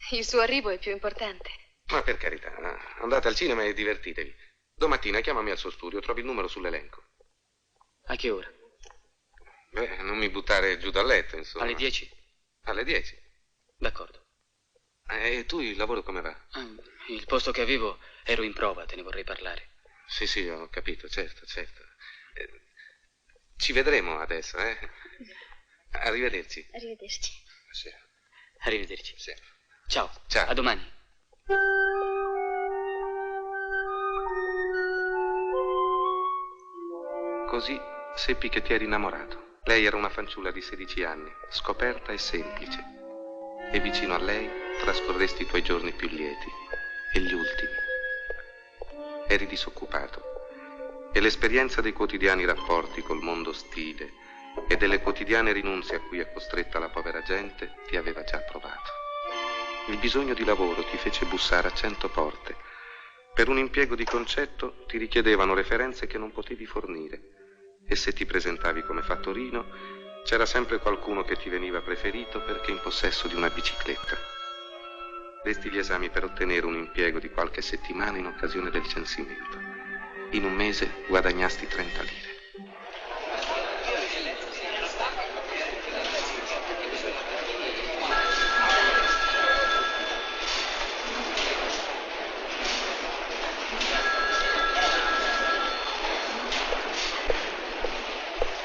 Il suo arrivo è più importante. Ma per carità, andate al cinema e divertitevi. Domattina chiamami al suo studio, trovi il numero sull'elenco. A che ora? Beh, non mi buttare giù dal letto, insomma. Alle 10? Alle 10. D'accordo. E tu il lavoro come va? Il posto che avevo ero in prova, te ne vorrei parlare. Sì, ho capito, certo. Ci vedremo adesso, eh? Arrivederci. Arrivederci. Sì. Arrivederci. Sì. Ciao. Ciao. A domani. Così seppi che ti eri innamorato. Lei era una fanciulla di 16 anni, scoperta e semplice. E vicino a lei trascorresti i tuoi giorni più lieti e gli ultimi. Eri disoccupato e l'esperienza dei quotidiani rapporti col mondo ostile e delle quotidiane rinunzie a cui è costretta la povera gente ti aveva già provato. Il bisogno di lavoro ti fece bussare a 100 porte. Per un impiego di concetto ti richiedevano referenze che non potevi fornire e se ti presentavi come fattorino c'era sempre qualcuno che ti veniva preferito perché in possesso di una bicicletta. Resti gli esami per ottenere un impiego di qualche settimana in occasione del censimento. In un mese guadagnasti 30 lire.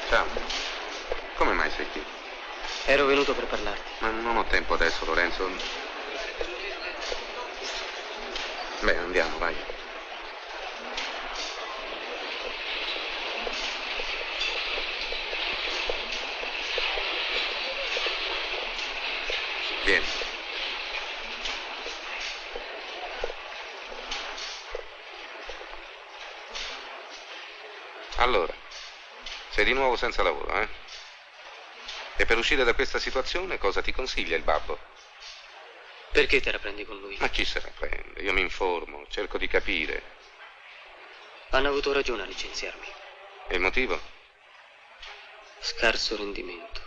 Ciao. Come mai sei qui? Ero venuto per parlarti. Ma non ho tempo adesso, Lorenzo. Beh, andiamo, vai. Vieni. Allora, sei di nuovo senza lavoro, eh? E per uscire da questa situazione cosa ti consiglia il babbo? Perché te la prendi con lui? Ma chi se la prende? Io mi informo, cerco di capire. Hanno avuto ragione a licenziarmi. E il motivo? Scarso rendimento.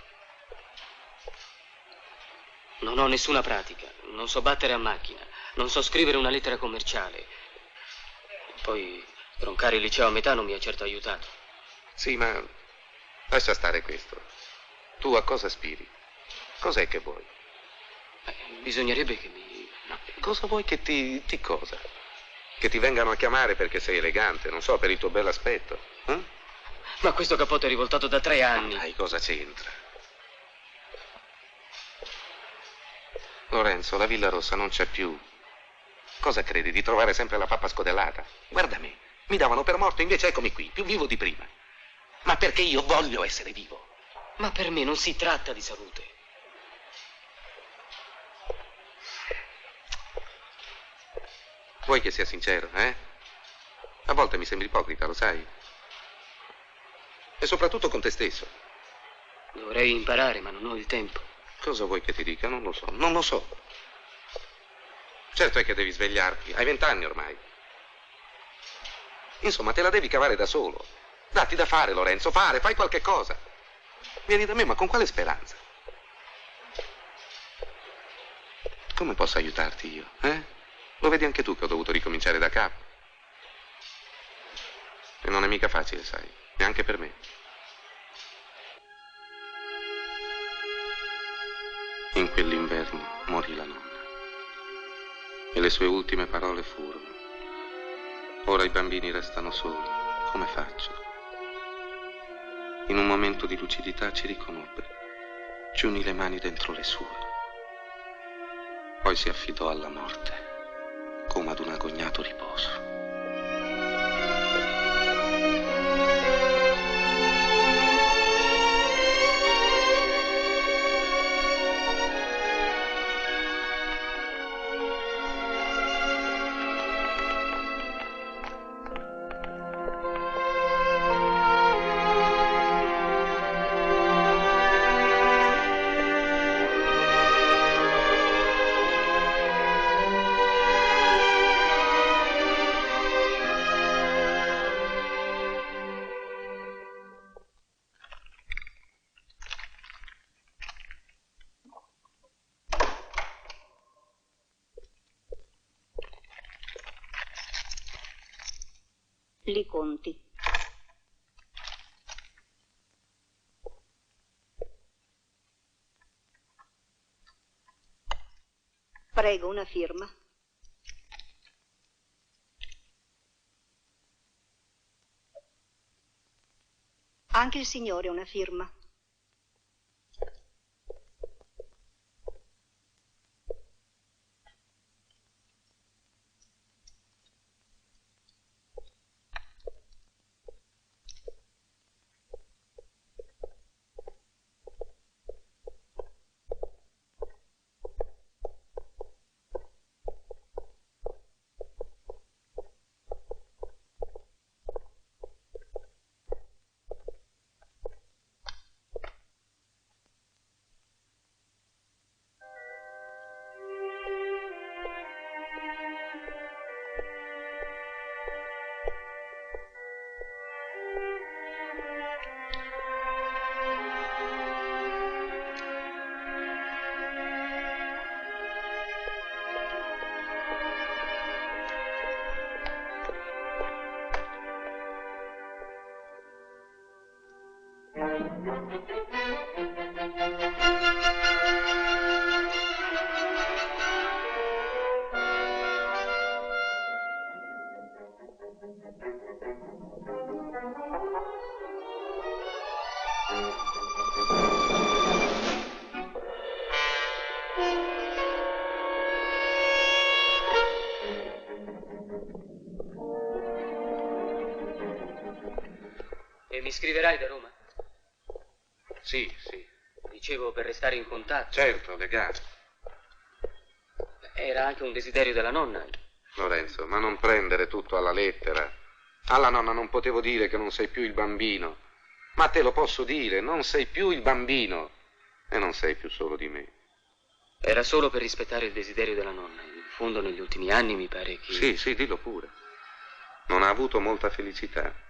Non ho nessuna pratica, non so battere a macchina, non so scrivere una lettera commerciale. Poi broncare il liceo a metà non mi ha certo aiutato. Sì, ma lascia stare questo. Tu a cosa aspiri? Cos'è che vuoi? Bisognerebbe che mi... Ma cosa vuoi che ti cosa? Che ti vengano a chiamare perché sei elegante, non so, per il tuo bell'aspetto. Ma questo cappotto è rivoltato da 3 anni. Dai, cosa c'entra? Lorenzo, la Villa Rossa non c'è più. Cosa credi, di trovare sempre la pappa scodellata? Guarda me, mi davano per morto, invece eccomi qui, più vivo di prima. Ma perché io voglio essere vivo. Ma per me non si tratta di salute. Vuoi che sia sincero, eh? A volte mi sembri ipocrita, lo sai? E soprattutto con te stesso. Dovrei imparare, ma non ho il tempo. Cosa vuoi che ti dica? Non lo so. Certo è che devi svegliarti. Hai 20 anni ormai. Insomma, te la devi cavare da solo. Datti da fare, Lorenzo, fai qualche cosa. Vieni da me, ma con quale speranza? Come posso aiutarti io, eh? Lo vedi anche tu che ho dovuto ricominciare da capo. E non è mica facile, sai, neanche per me. In quell'inverno morì la nonna. E le sue ultime parole furono: ora i bambini restano soli, come faccio? In un momento di lucidità ci riconobbe, ci unì le mani dentro le sue. Poi si affidò alla morte, come ad un agognato riposo. li conti. Prego, una firma. Anche il signore una firma. E mi scriverai da Roma? Sì, sì. Dicevo per restare in contatto. Certo, legale. Era anche un desiderio della nonna. Lorenzo, ma non prendere tutto alla lettera. Alla nonna non potevo dire che non sei più il bambino. Ma te lo posso dire, non sei più il bambino. E non sei più solo di me. Era solo per rispettare il desiderio della nonna. In fondo negli ultimi anni mi pare che... Sì, sì, dillo pure. Non ha avuto molta felicità.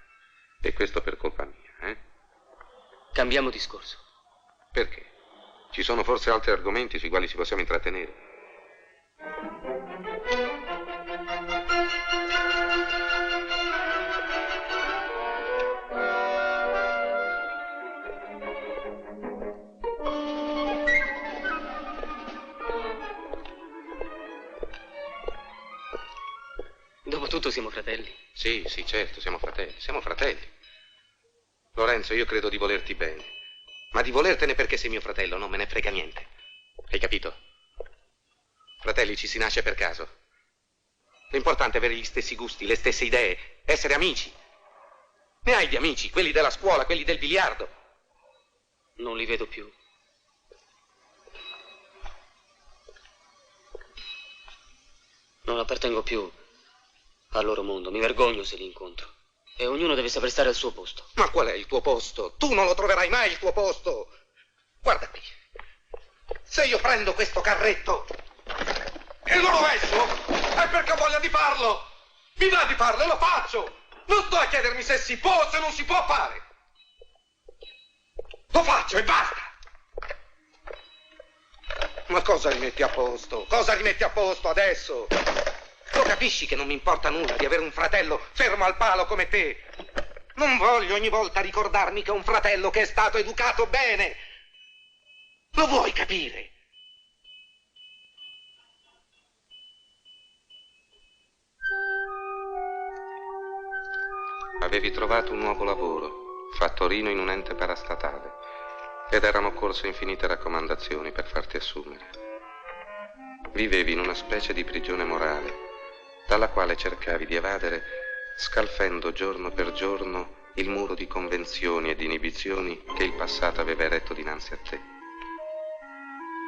E questo per colpa mia, eh? Cambiamo discorso. Perché? Ci sono forse altri argomenti sui quali ci possiamo intrattenere? Dopotutto siamo fratelli. Sì, sì, certo, siamo fratelli, siamo fratelli. Lorenzo, io credo di volerti bene, ma di volertene perché sei mio fratello non me ne frega niente. Hai capito? Fratelli, ci si nasce per caso. L'importante è avere gli stessi gusti, le stesse idee, essere amici. Ne hai di amici, quelli della scuola, quelli del biliardo. Non li vedo più. Non appartengo più al loro mondo, mi vergogno se li incontro. E ognuno deve saper stare al suo posto. Ma qual è il tuo posto? Tu non lo troverai mai il tuo posto. Guarda qui. Se io prendo questo carretto e lo rovescio, è perché ho voglia di farlo. Mi va di farlo e lo faccio. Non sto a chiedermi se si può o se non si può fare. Lo faccio e basta. Ma cosa rimetti a posto? Cosa rimetti a posto adesso? Lo capisci che non mi importa nulla di avere un fratello fermo al palo come te? Non voglio ogni volta ricordarmi che ho un fratello che è stato educato bene. Lo vuoi capire? Avevi trovato un nuovo lavoro, fattorino in un ente parastatale, ed erano occorse infinite raccomandazioni per farti assumere. Vivevi in una specie di prigione morale, dalla quale cercavi di evadere scalfendo giorno per giorno il muro di convenzioni e di inibizioni che il passato aveva eretto dinanzi a te.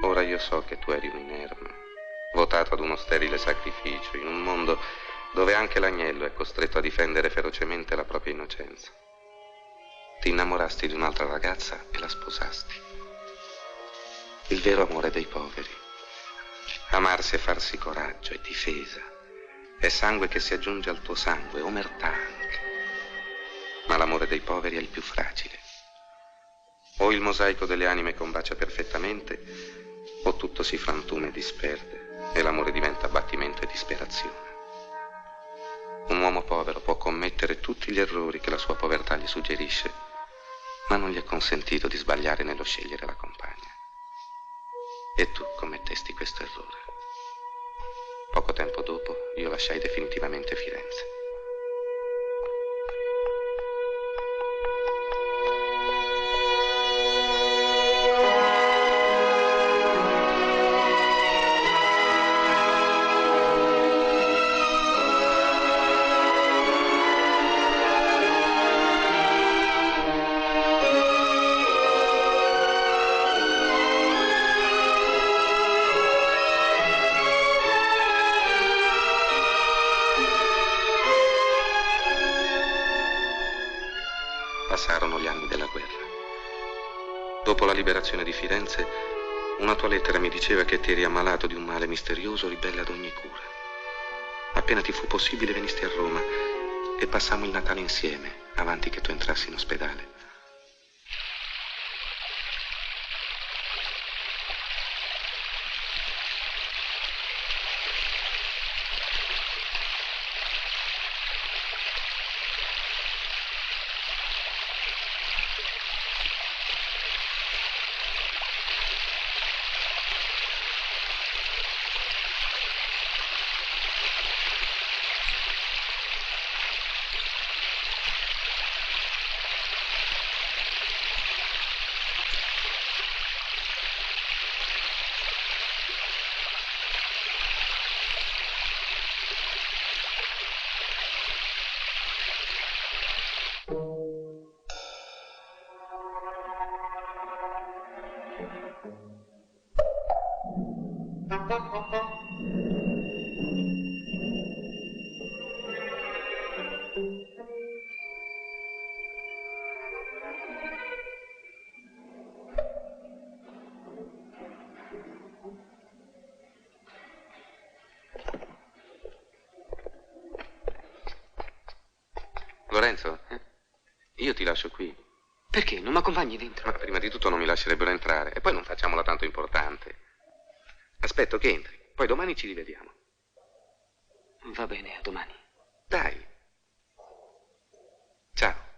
Ora io so che tu eri un inerme, votato ad uno sterile sacrificio, in un mondo dove anche l'agnello è costretto a difendere ferocemente la propria innocenza. Ti innamorasti di un'altra ragazza e la sposasti. Il vero amore dei poveri. Amarsi e farsi coraggio e difesa. È sangue che si aggiunge al tuo sangue, omertà anche. Ma l'amore dei poveri è il più fragile. O il mosaico delle anime combacia perfettamente, o tutto si frantuma e disperde, e l'amore diventa abbattimento e disperazione. Un uomo povero può commettere tutti gli errori che la sua povertà gli suggerisce, ma non gli è consentito di sbagliare nello scegliere la compagna. E tu commettesti questo errore. Poco tempo dopo io lasciai definitivamente Firenze. Passarono gli anni della guerra. Dopo la liberazione di Firenze, una tua lettera mi diceva che ti eri ammalato di un male misterioso ribelle ad ogni cura. Appena ti fu possibile venisti a Roma e passammo il Natale insieme, avanti che tu entrassi in ospedale. Lorenzo, io ti lascio qui. Perché? Non mi accompagni dentro? Ma prima di tutto non mi lascerebbero entrare e poi non facciamola tanto importante. Aspetto che entri, poi domani ci rivediamo. Va bene, a domani. Dai. Ciao.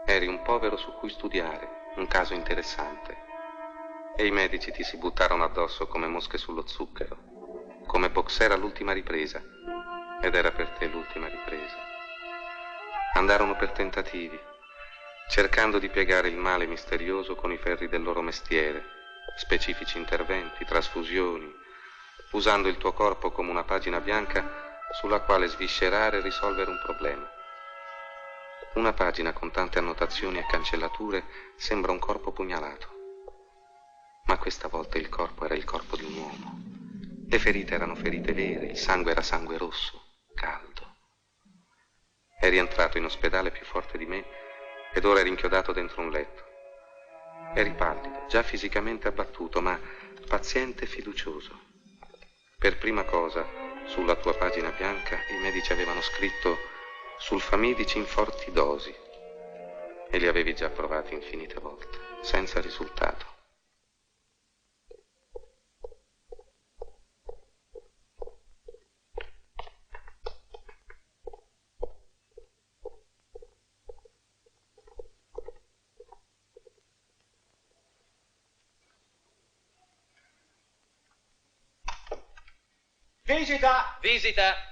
Eri un povero su cui studiare, un caso interessante. E i medici ti si buttarono addosso come mosche sullo zucchero, come boxer all'ultima ripresa. Ed era per te l'ultima ripresa. Andarono per tentativi, cercando di piegare il male misterioso con i ferri del loro mestiere, specifici interventi, trasfusioni, usando il tuo corpo come una pagina bianca sulla quale sviscerare e risolvere un problema. Una pagina con tante annotazioni e cancellature sembra un corpo pugnalato. Ma questa volta il corpo era il corpo di un uomo. Le ferite erano ferite vere, il sangue era sangue rosso, caldo. Eri entrato in ospedale più forte di me ed ora eri inchiodato dentro un letto. Eri pallido, già fisicamente abbattuto, ma paziente e fiducioso. Per prima cosa, sulla tua pagina bianca, i medici avevano scritto sulfamidici in forti dosi e li avevi già provati infinite volte, senza risultato. Visita! Visita!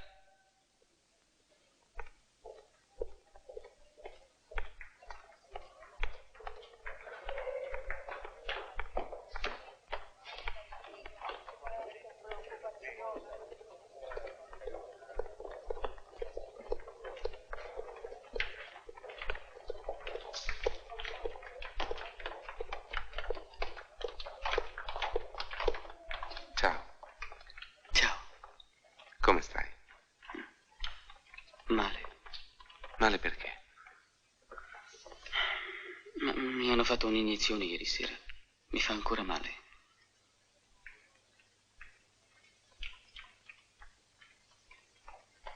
Ciao. Ciao. Come stai? Male. Male perché? Ma mi hanno fatto un'iniezione ieri sera. Mi fa ancora male.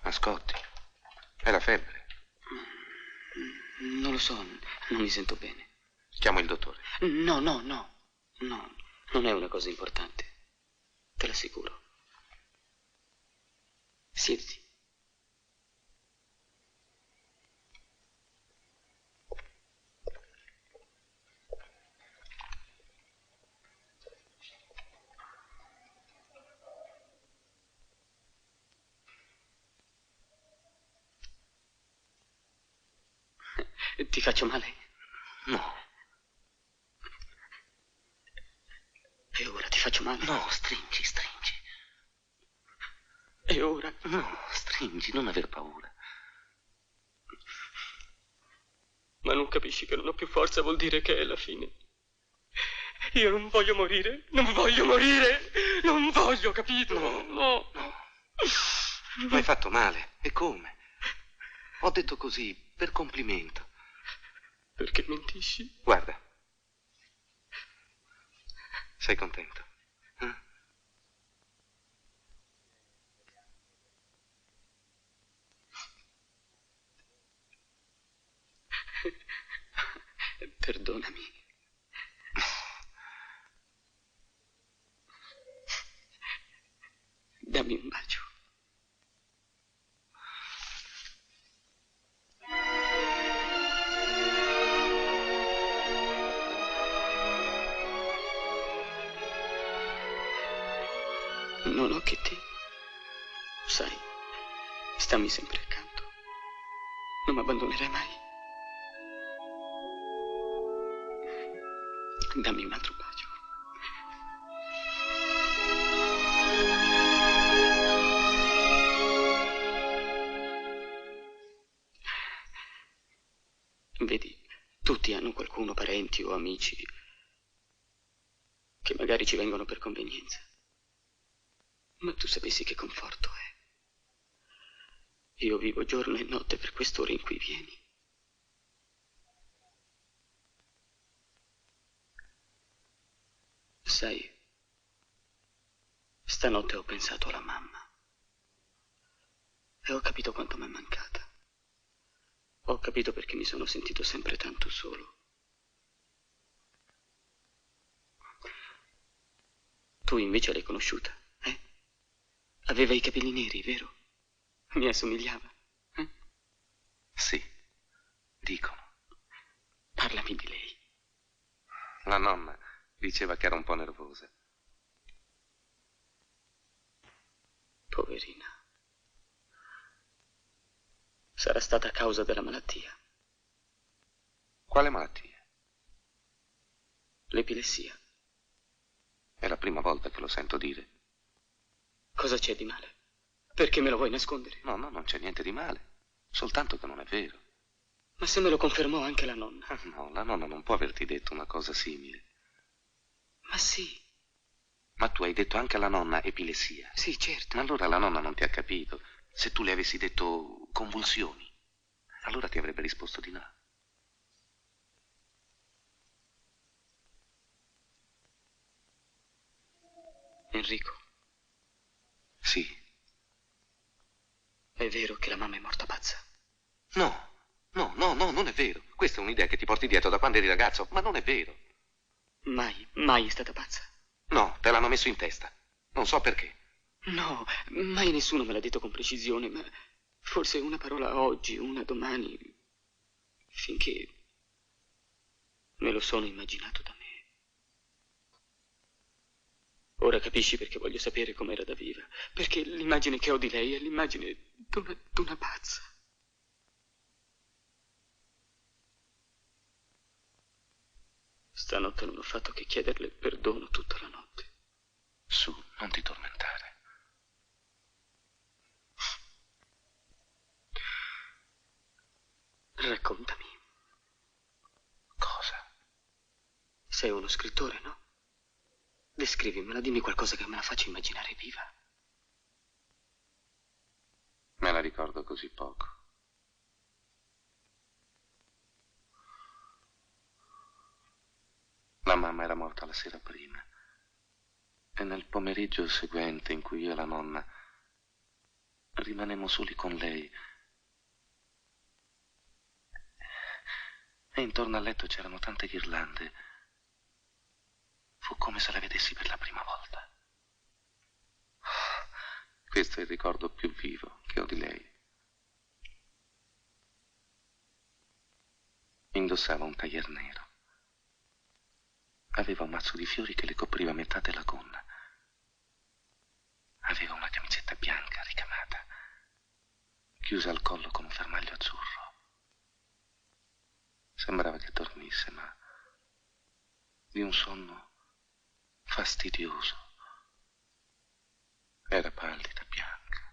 Ma Scotti, è la febbre. Non lo so, non mi sento bene. Chiamo il dottore. No, no, no. No, non è una cosa importante. Te l'assicuro. Siediti. Ti faccio male? No. E ora ti faccio male? No, stringi, stringi. E ora? No, stringi, non aver paura. Ma non capisci che non ho più forza, vuol dire che è la fine. Io non voglio morire, non voglio morire, non voglio, capito? No. Mi hai fatto male, e come? Ho detto così, per complimento. Perché mentisci? Guarda. Sei contento? Perdonami. Dammi un bacio. Non ho che te. Sai, stammi sempre accanto. Non mi abbandonerai mai. Dammi un altro bacio. Vedi, tutti hanno qualcuno, parenti o amici, che magari ci vengono per convenienza. Ma tu sapessi che conforto è. Io vivo giorno e notte per quest'ora in cui vieni. Sai, stanotte ho pensato alla mamma e ho capito quanto mi è mancata. Ho capito perché mi sono sentito sempre tanto solo. Tu invece l'hai conosciuta, eh? Aveva i capelli neri, vero? Mi assomigliava, eh? Sì, dicono. Parlami di lei. La nonna diceva che era un po' nervosa. Poverina. Sarà stata a causa della malattia. Quale malattia? L'epilessia. È la prima volta che lo sento dire. Cosa c'è di male? Perché me lo vuoi nascondere? No, non c'è niente di male. Soltanto che non è vero. Ma se me lo confermò anche la nonna? No, la nonna non può averti detto una cosa simile. Ma sì. Ma tu hai detto anche alla nonna epilessia. Sì, certo. Ma allora la nonna non ti ha capito. Se tu le avessi detto convulsioni, allora ti avrebbe risposto di no. Enrico. Sì. È vero che la mamma è morta pazza? No, non è vero. Questa è un'idea che ti porti dietro da quando eri ragazzo, ma non è vero. Mai è stata pazza? No, te l'hanno messo in testa. Non so perché. No, mai nessuno me l'ha detto con precisione, ma forse una parola oggi, una domani, finché me lo sono immaginato da me. Ora capisci perché voglio sapere com'era da viva. Perché l'immagine che ho di lei è l'immagine d'una pazza. Stanotte non ho fatto che chiederle perdono tutta la notte. Su, non ti tormentare. Raccontami. Cosa? Sei uno scrittore, no? Descrivimela, dimmi qualcosa che me la faccia immaginare viva. Me la ricordo così poco. La mamma era morta la sera prima e nel pomeriggio seguente in cui io e la nonna rimanemmo soli con lei e intorno al letto c'erano tante ghirlande. Fu come se la vedessi per la prima volta. Questo è il ricordo più vivo che ho di lei. Indossava un taglier nero. Aveva un mazzo di fiori che le copriva a metà della gonna. Aveva una camicetta bianca ricamata, chiusa al collo con un fermaglio azzurro. Sembrava che dormisse, ma di un sonno fastidioso. Era pallida, bianca.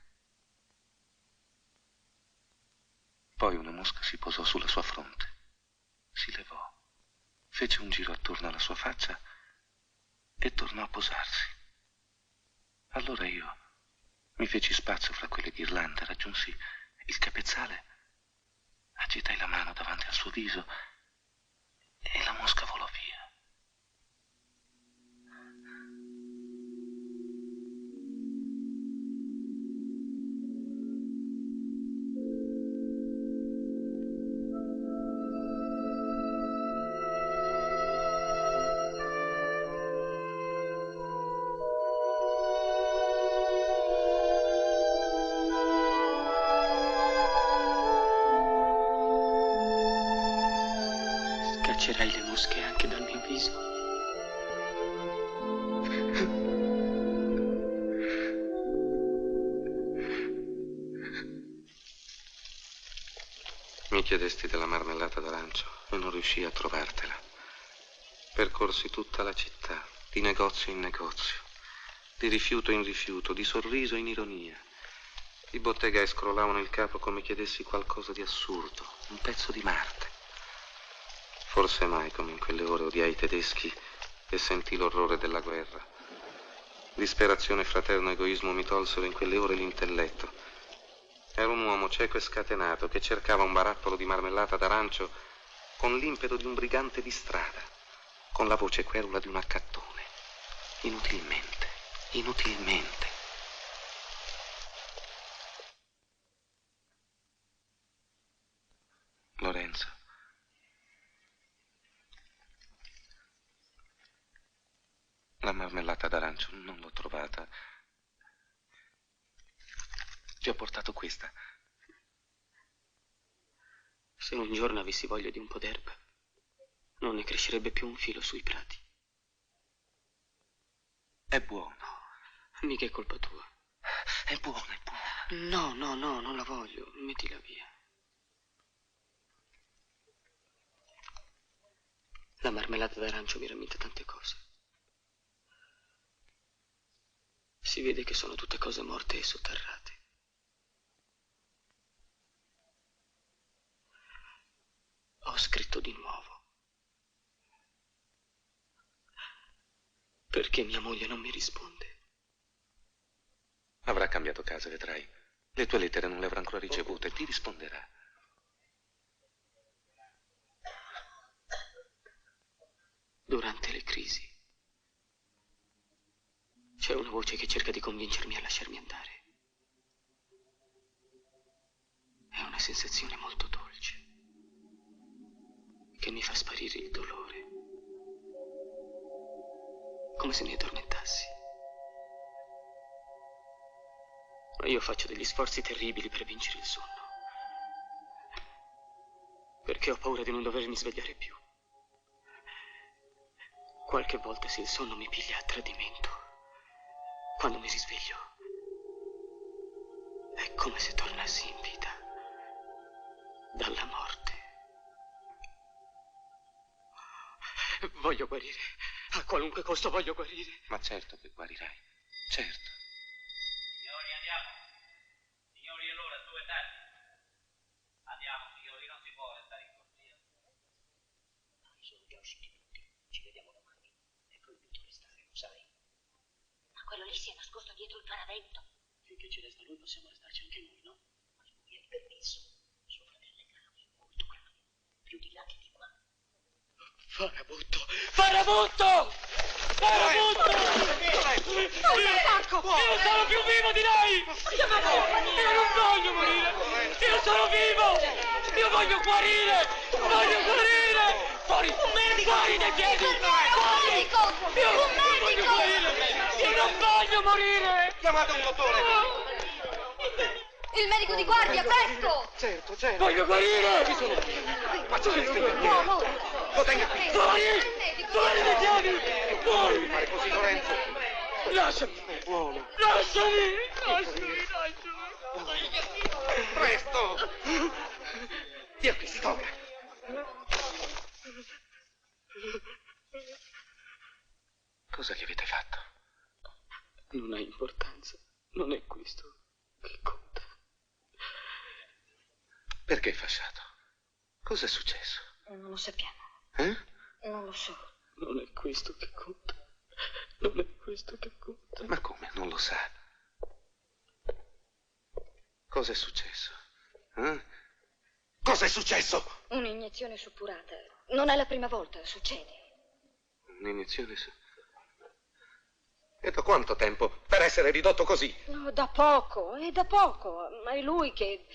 Poi una mosca si posò sulla sua fronte, si levò, fece un giro attorno alla sua faccia e tornò a posarsi. Allora io mi feci spazio fra quelle ghirlande, raggiunsi il capezzale, agitai la mano davanti al suo viso e la mosca volò via. Scaccerai le mosche anche dal mio viso. Mi chiedesti della marmellata d'arancio e non riuscii a trovartela. Percorsi tutta la città, di negozio in negozio, di rifiuto in rifiuto, di sorriso in ironia. I bottegai scrollavano il capo come chiedessi qualcosa di assurdo, un pezzo di Marte. Forse mai come in quelle ore odiai i tedeschi e sentii l'orrore della guerra. Disperazione e fraterno egoismo mi tolsero in quelle ore l'intelletto. Ero un uomo cieco e scatenato che cercava un barattolo di marmellata d'arancio con l'impeto di un brigante di strada, con la voce querula di un accattone. Inutilmente, inutilmente. Lorenzo. La marmellata d'arancio non l'ho trovata. Ti ho portato questa. Se un giorno avessi voglia di un po' d'erba, non ne crescerebbe più un filo sui prati. È buono. Mica è colpa tua. È buono, è buono. No, no, no, non la voglio. Mettila via. La marmellata d'arancio mi rammenta tante cose. Si vede che sono tutte cose morte e sotterrate. Ho scritto di nuovo. Perché mia moglie non mi risponde? Avrà cambiato casa, vedrai. Le tue lettere non le avrà ancora ricevute. Ti risponderà. Durante le crisi c'è una voce che cerca di convincermi a lasciarmi andare. È una sensazione molto dolce che mi fa sparire il dolore, come se mi addormentassi. Ma io faccio degli sforzi terribili per vincere il sonno, perché ho paura di non dovermi svegliare più. Qualche volta se il sonno mi piglia a tradimento, quando mi risveglio, è come se tornassi in vita dalla morte. Voglio guarire. A qualunque costo voglio guarire. Ma certo che guarirai. Certo. Signori, andiamo. Signori, è l'ora, su e tardi. Andiamo, signori, non si può restare in corsia. Dai, sono già usciti tutti. Ci vediamo domani. È proibito restare, lo sai. Ma quello lì si è nascosto dietro il paravento. Finché ci resta lui possiamo restarci anche noi, no? Ma lui ha il permesso. Suo fratello è grave, molto grave. Più di là che di qua. Farabutto! Farabutto! Farabutto! Io non sono più vivo di lei! Io non voglio morire! Io sono vivo! Io voglio guarire! Voglio guarire! Fuori! Un medico! Fuori dai piedi! Fuori! Io voglio guarire! Io non voglio morire! Chiamate un dottore! Il medico di guardia, presto! Certo, certo. Voglio guarire! Faccia questo infermiere! Lo tenga qui! Fuori! Fuori dai piedi! Fuori! Non fare così, Lorenzo! Lasciami! È buono! Lasciami! Lasciami! Presto! Via qui, storia! Cosa gli avete fatto? Non ha importanza. Non è questo che conta. Perché è fasciato? Cosa è successo? Non lo sappiamo. Non lo so. Non è questo che conta. Non è questo che conta. Ma come? Non lo sa? Cosa è successo? Cosa è successo? Un'iniezione suppurata. Non è la prima volta, succede. Un'iniezione su... E da quanto tempo per essere ridotto così? No, da poco, è da poco. Ma è lui che...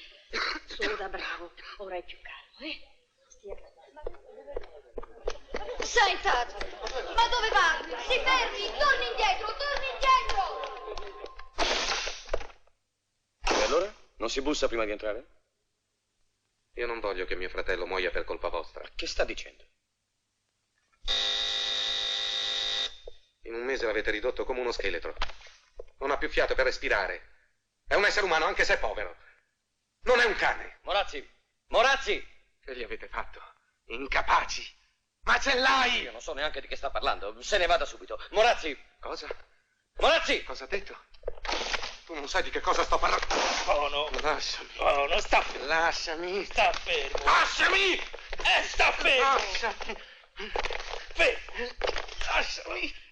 Solo da bravo. Ora è più calmo, eh? Stia calmo. Senta, ma dove va? Si fermi, torni indietro, torni indietro! E allora? Non si bussa prima di entrare? Io non voglio che mio fratello muoia per colpa vostra. Che sta dicendo? In un mese l'avete ridotto come uno scheletro. Non ha più fiato per respirare. È un essere umano, anche se è povero. Non è un cane. Morazzi! Morazzi! Che gli avete fatto? Incapaci! Macellai! Io non so neanche di che sta parlando. Se ne vada subito. Morazzi! Cosa? Morazzi! Cosa ha detto? Tu non sai di che cosa sto parlando. Oh no. Lasciami. Oh no, sta fermo. Lasciami. Sta fermo. Lasciami! Sta fermo. Lasciami. Fermo. Lasciami.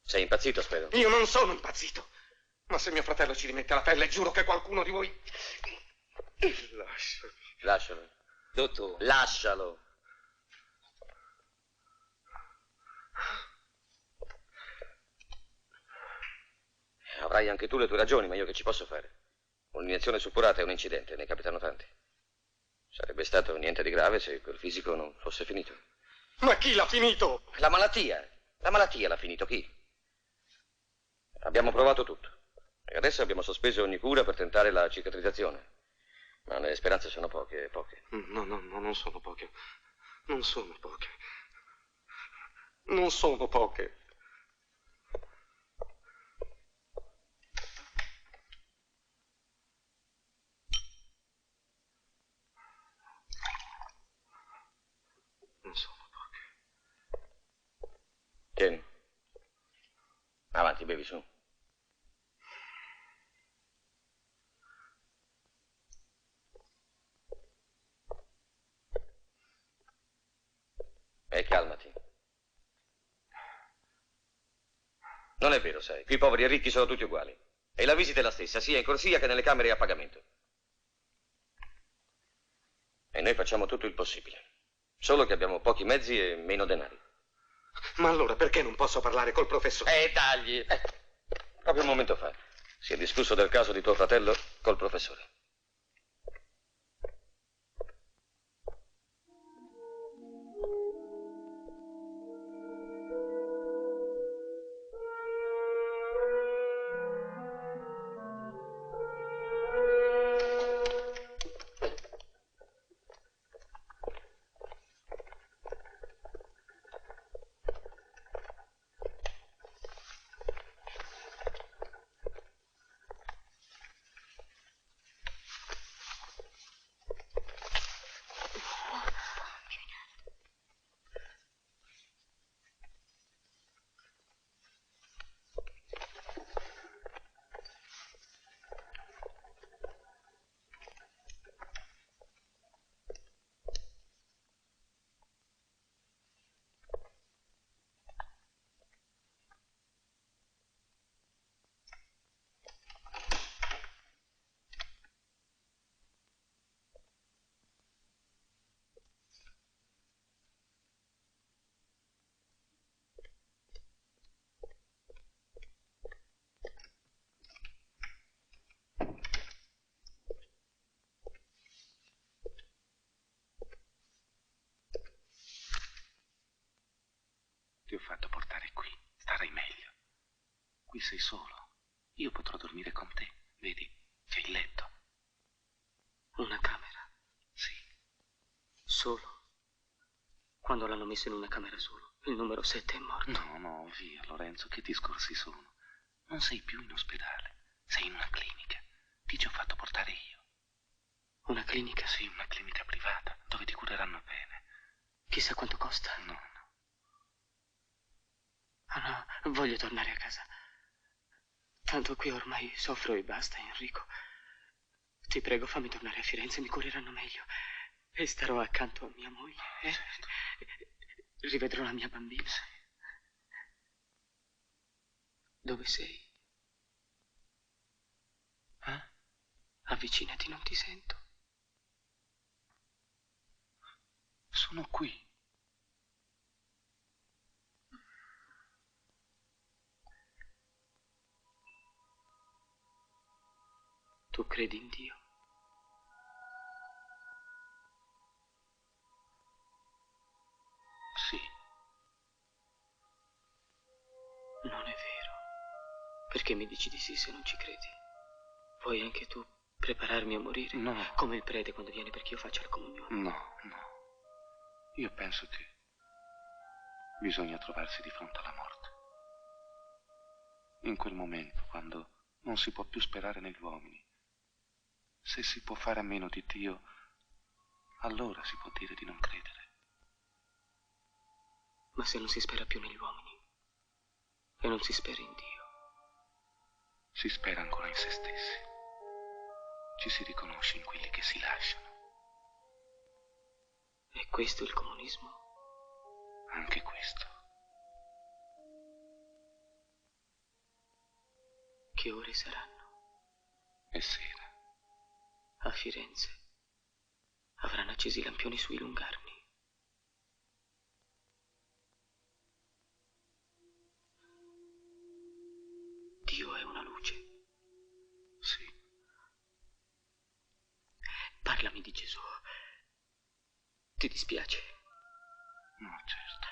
Sei impazzito, spero. Io non sono impazzito. Ma se mio fratello ci rimette la pelle, giuro che qualcuno di voi... Lasciami. Lascialo. Dottore. Lascialo. Avrai anche tu le tue ragioni, ma io che ci posso fare? Un'iniezione suppurata è un incidente, ne capitano tanti. Sarebbe stato niente di grave se quel fisico non fosse finito. Ma chi l'ha finito? La malattia. La malattia l'ha finito chi? Abbiamo provato tutto. E adesso abbiamo sospeso ogni cura per tentare la cicatrizzazione. Ma le speranze sono poche, poche. No, non sono poche. Non sono poche. Non sono poche. Non sono poche. Tieni. Avanti, bevi su. E calmati. Non è vero, sai. Qui i poveri e i ricchi sono tutti uguali. E la visita è la stessa, sia in corsia che nelle camere a pagamento. E noi facciamo tutto il possibile. Solo che abbiamo pochi mezzi e meno denari. Ma allora perché non posso parlare col professore? Tagli! Proprio un momento fa. Si è discusso del caso di tuo fratello col professore. fatto portare qui. Starai meglio. Qui sei solo. Io potrò dormire con te. Vedi, c'è il letto. Una camera? Sì. Solo? Quando l'hanno messo in una camera solo, il numero 7 è morto. No, via, Lorenzo, che discorsi sono? Non sei più in ospedale. Sei in una clinica. Ti ci ho fatto portare io. Una clinica? Sì, una clinica privata, dove ti cureranno bene. Chissà quanto costa? No. Ah, no, voglio tornare a casa. Tanto qui ormai soffro e basta, Enrico. Ti prego, fammi tornare a Firenze, mi cureranno meglio. E starò accanto a mia moglie. Certo. Rivedrò la mia bambina. Sì. Dove sei? Avvicinati, non ti sento. Sono qui. Tu credi in Dio? Sì. Non è vero. Perché mi dici di sì se non ci credi? Vuoi anche tu prepararmi a morire? No. Come il prete quando viene perché io faccia la comunione? No. Io penso che bisogna trovarsi di fronte alla morte. In quel momento, quando non si può più sperare negli uomini, se si può fare a meno di Dio, allora si può dire di non credere. Ma se non si spera più negli uomini e non si spera in Dio? Si spera ancora in se stessi. Ci si riconosce in quelli che si lasciano. È questo il comunismo? Anche questo. Che ore saranno? È sera. A Firenze avranno accesi i lampioni sui lungarni. Dio è una luce. Sì. Parlami di Gesù. Ti dispiace? No, certo.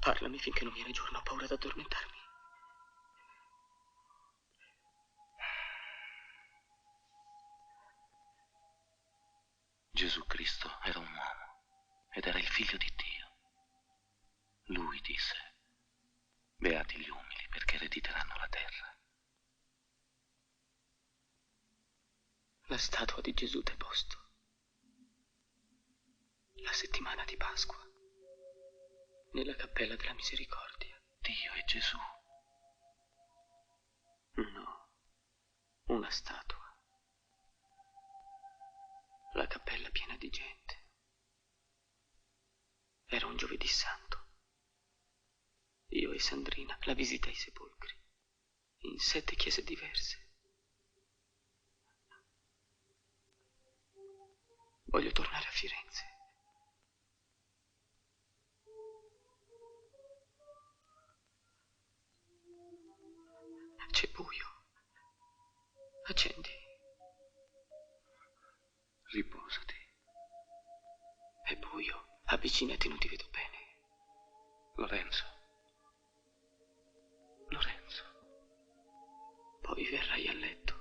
Parlami finché non viene giorno, ho paura di addormentarmi. Gesù Cristo era un uomo ed era il figlio di Dio. Lui disse: beati gli umili perché erediteranno la terra. La statua di Gesù t'è posto. La settimana di Pasqua. Nella cappella della misericordia. Dio e Gesù. No, una statua. La cappella piena di gente. Era un giovedì santo. Io e Sandrina la visita ai sepolcri. In 7 chiese diverse. Voglio tornare a Firenze. C'è buio. Accendi. Riposati. È buio. Avvicinati, non ti vedo bene. Lorenzo. Poi verrai a letto.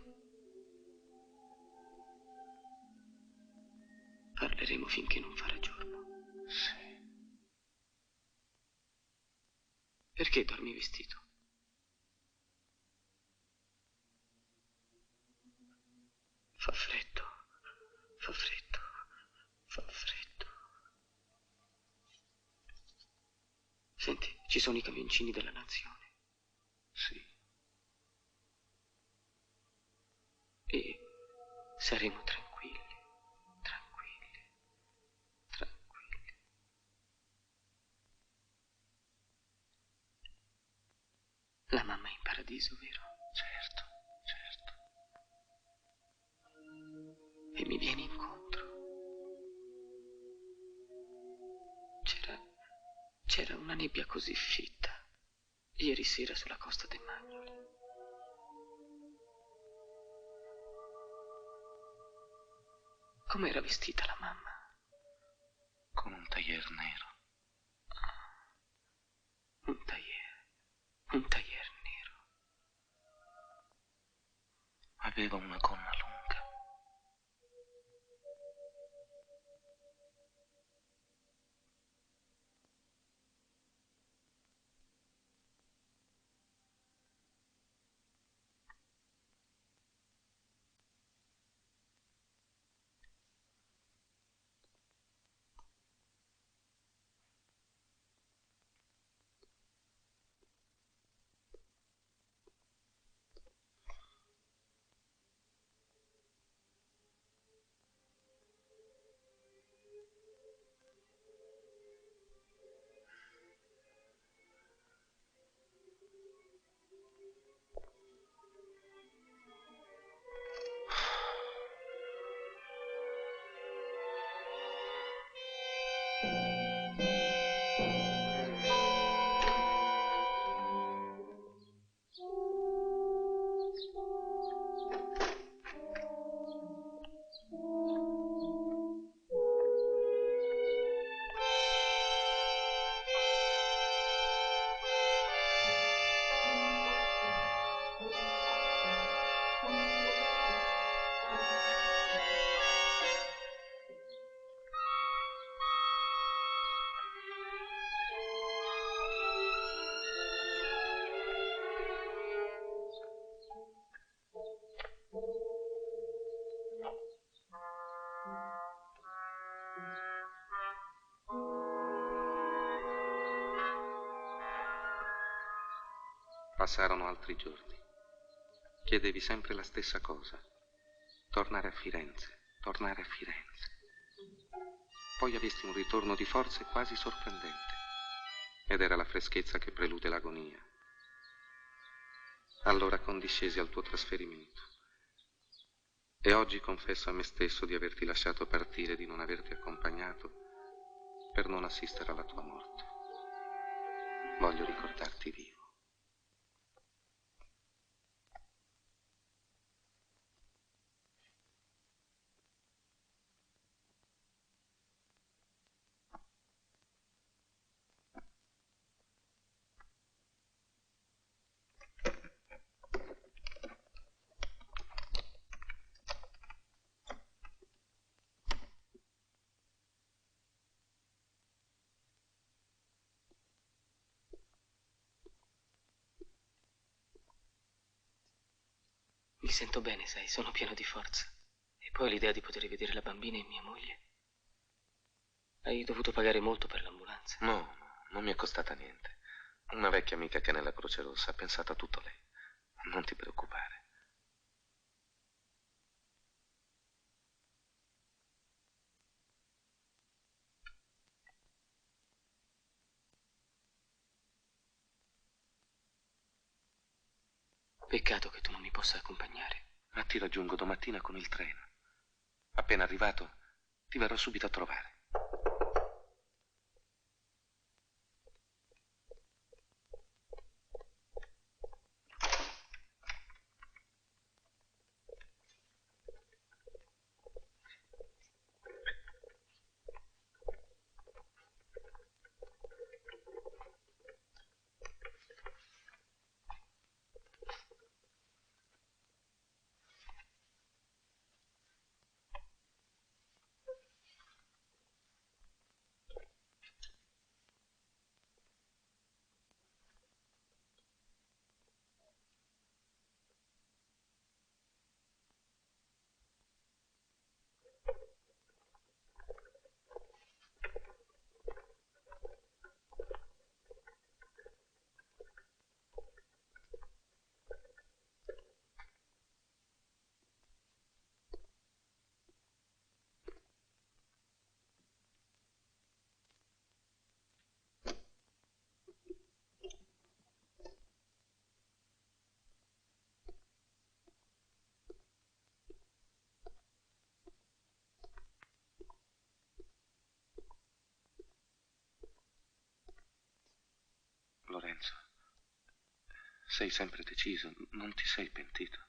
Parleremo finché non farà giorno. Sì. Perché dormi vestito? Fa freddo. Senti, ci sono i camioncini della nazione. Sì. E saremo tranquilli. La mamma è in paradiso, vero? Certo. E mi vieni incontro. C'era una nebbia così fitta ieri sera sulla costa dei Magnoli. Com'era vestita la mamma? Con un tailleur nero. Un tailleur. Un taglier nero. Aveva una gonna lunga. Passarono altri giorni. Chiedevi sempre la stessa cosa. Tornare a Firenze, tornare a Firenze. Poi avesti un ritorno di forze quasi sorprendente. Ed era la freschezza che prelude l'agonia. Allora condiscesi al tuo trasferimento. E oggi confesso a me stesso di averti lasciato partire e di non averti accompagnato per non assistere alla tua morte. Voglio ricordarti vivo. Mi sento bene, sai, sono pieno di forza. E poi l'idea di poter rivedere la bambina e mia moglie. Hai dovuto pagare molto per l'ambulanza? No, non mi è costata niente. Una vecchia amica che è nella Croce Rossa ha pensato a tutto lei. Non ti preoccupare. Peccato che tu non mi possa accompagnare. Ma ti raggiungo domattina con il treno. Appena arrivato, ti verrò subito a trovare. Lorenzo, sei sempre deciso, non ti sei pentito?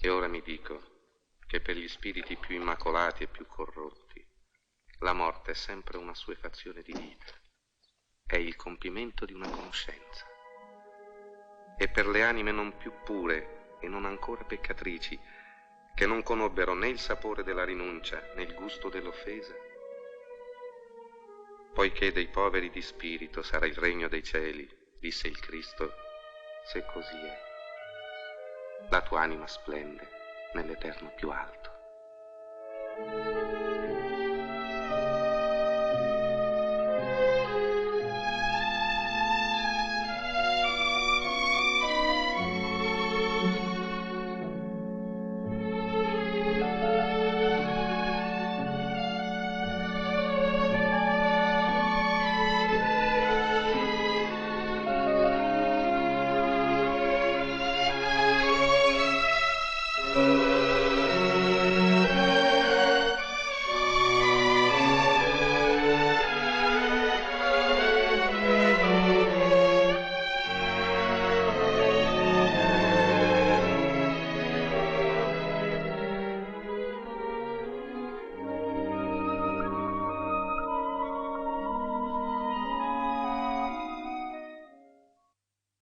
E ora mi dico che per gli spiriti più immacolati e più corrotti, la morte è sempre una assuefazione di vita, è il compimento di una conoscenza. E per le anime non più pure e non ancora peccatrici, che non conobbero né il sapore della rinuncia né il gusto dell'offesa, poiché dei poveri di spirito sarà il regno dei cieli, disse il Cristo, se così è, la tua anima splende nell'eterno più alto.